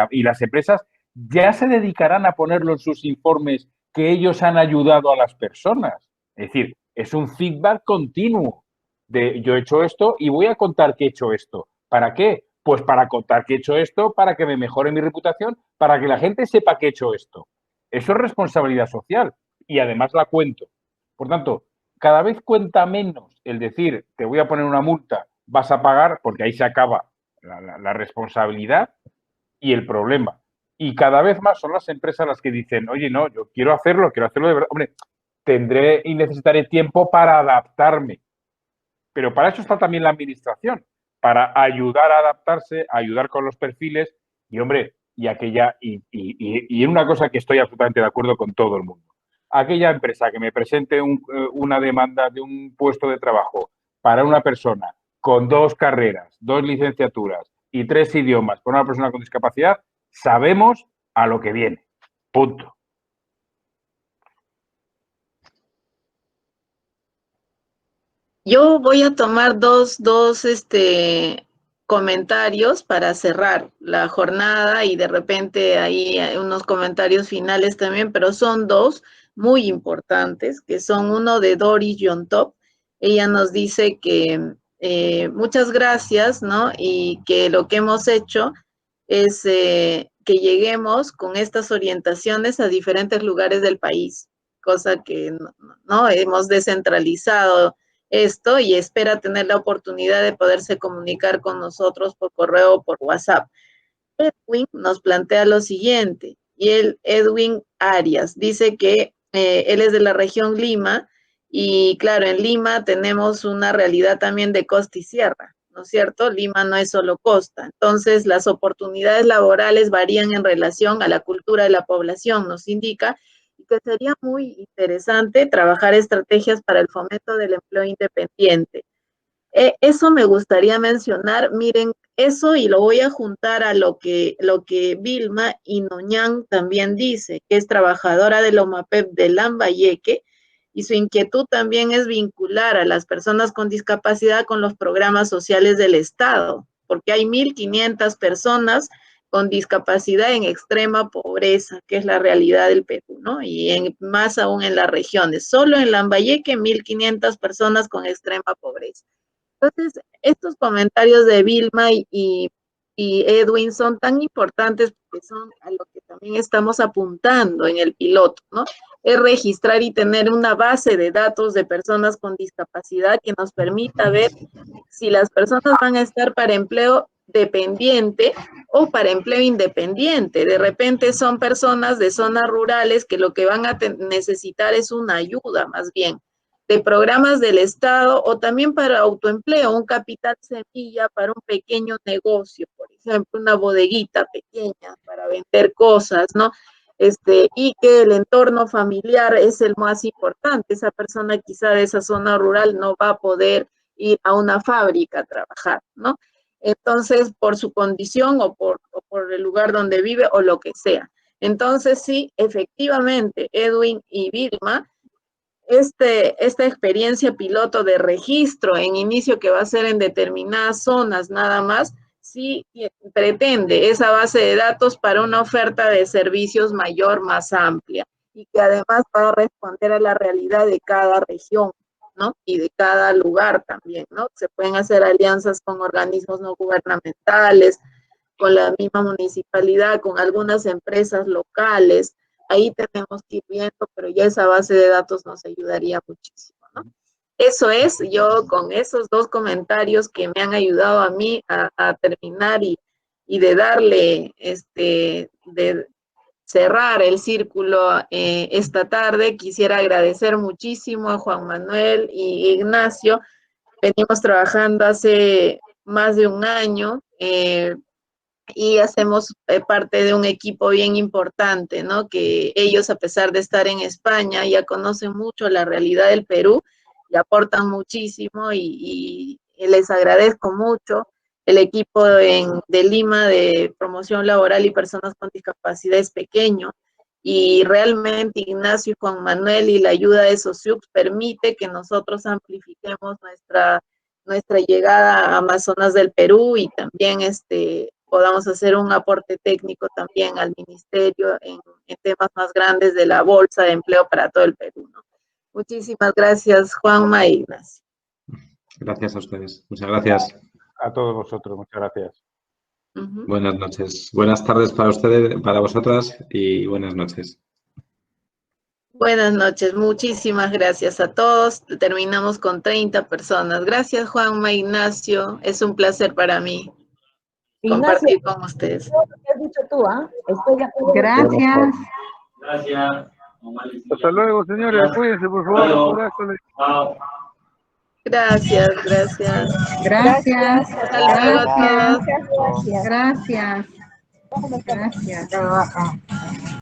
y las empresas ya se dedicarán a ponerlo en sus informes que ellos han ayudado a las personas. Es decir, es un feedback continuo de yo he hecho esto y voy a contar que he hecho esto. ¿Para qué? Pues para contar que he hecho esto, para que me mejore mi reputación, para que la gente sepa que he hecho esto. Eso es responsabilidad social y además la cuento. Por tanto, cada vez cuenta menos el decir te voy a poner una multa, vas a pagar, porque ahí se acaba la responsabilidad y el problema. Y cada vez más son las empresas las que dicen, oye, no, yo quiero hacerlo de verdad. Hombre, tendré y necesitaré tiempo para adaptarme. Pero para eso está también la administración, para ayudar a adaptarse, ayudar con los perfiles y, hombre, y en una cosa que estoy absolutamente de acuerdo con todo el mundo. Aquella empresa que me presente una demanda de un puesto de trabajo para una persona con 2 carreras, 2 licenciaturas y 3 idiomas, para una persona con discapacidad, sabemos a lo que viene. Punto.
Yo voy a tomar dos comentarios para cerrar la jornada y de repente ahí hay unos comentarios finales también, pero son 2 muy importantes, que son uno de Doris Yontop. Ella nos dice que muchas gracias, ¿no? Y que lo que hemos hecho es que lleguemos con estas orientaciones a diferentes lugares del país, cosa que no hemos descentralizado esto y espera tener la oportunidad de poderse comunicar con nosotros por correo o por WhatsApp. Edwin nos plantea lo siguiente, y Edwin Arias dice que él es de la región Lima, y claro, en Lima tenemos una realidad también de costa y sierra, ¿no es cierto? Lima no es solo costa, entonces las oportunidades laborales varían en relación a la cultura de la población, nos indica, y que sería muy interesante trabajar estrategias para el fomento del empleo independiente. Eso me gustaría mencionar, miren, eso y lo voy a juntar a lo que Vilma Inoñán también dice, que es trabajadora del OMAPEP de Lambayeque, y su inquietud también es vincular a las personas con discapacidad con los programas sociales del Estado, porque hay 1.500 personas con discapacidad en extrema pobreza, que es la realidad del Perú, ¿no? Y más aún en las regiones. Solo en Lambayeque, 1.500 personas con extrema pobreza. Entonces, estos comentarios de Vilma y Edwin son tan importantes porque son a lo que también estamos apuntando en el piloto, ¿no? Es registrar y tener una base de datos de personas con discapacidad que nos permita ver si las personas van a estar para empleo dependiente o para empleo independiente. De repente son personas de zonas rurales que lo que van a necesitar es una ayuda más bien de programas del Estado o también para autoempleo, un capital semilla para un pequeño negocio, por ejemplo, una bodeguita pequeña para vender cosas, ¿no? Y que el entorno familiar es el más importante. Esa persona quizá de esa zona rural no va a poder ir a una fábrica a trabajar, ¿no? Entonces, por su condición o por el lugar donde vive o lo que sea. Entonces, sí, efectivamente, Edwin y Vilma, esta experiencia piloto de registro en inicio que va a ser en determinadas zonas nada más, sí pretende esa base de datos para una oferta de servicios mayor, más amplia, y que además va a responder a la realidad de cada región, ¿no? Y de cada lugar también, ¿no? Se pueden hacer alianzas con organismos no gubernamentales, con la misma municipalidad, con algunas empresas locales. Ahí tenemos que ir viendo, pero ya esa base de datos nos ayudaría muchísimo, ¿no? Eso es, yo con esos dos comentarios que me han ayudado a mí a terminar y de darle, de cerrar el círculo esta tarde, quisiera agradecer muchísimo a Juan Manuel y Ignacio. Venimos trabajando hace más de un año, y hacemos parte de un equipo bien importante, ¿no? Que ellos, a pesar de estar en España, ya conocen mucho la realidad del Perú y aportan muchísimo y les agradezco mucho. El equipo de Lima de promoción laboral y personas con discapacidad es pequeño y realmente Ignacio y Juan Manuel y la ayuda de Sociux permite que nosotros amplifiquemos nuestra llegada a más zonas del Perú y también podamos hacer un aporte técnico también al ministerio en temas más grandes de la bolsa de empleo para todo el Perú, ¿no? Muchísimas gracias, Juanma e Ignacio.
Gracias a ustedes. Muchas gracias.
A todos vosotros, muchas gracias.
Buenas noches. Buenas tardes para ustedes, para vosotras y buenas noches.
Buenas noches, muchísimas gracias a todos. Terminamos con 30 personas. Gracias, Juanma, Ignacio. Es un placer para mí compartir con ustedes.
¿Qué has dicho tú, ah? Estoy de acuerdo.
Gracias.
Gracias. Hasta luego, señores. Cuídense, por favor.
Gracias, gracias.
Gracias.
Hasta luego a todos.
Gracias. Gracias.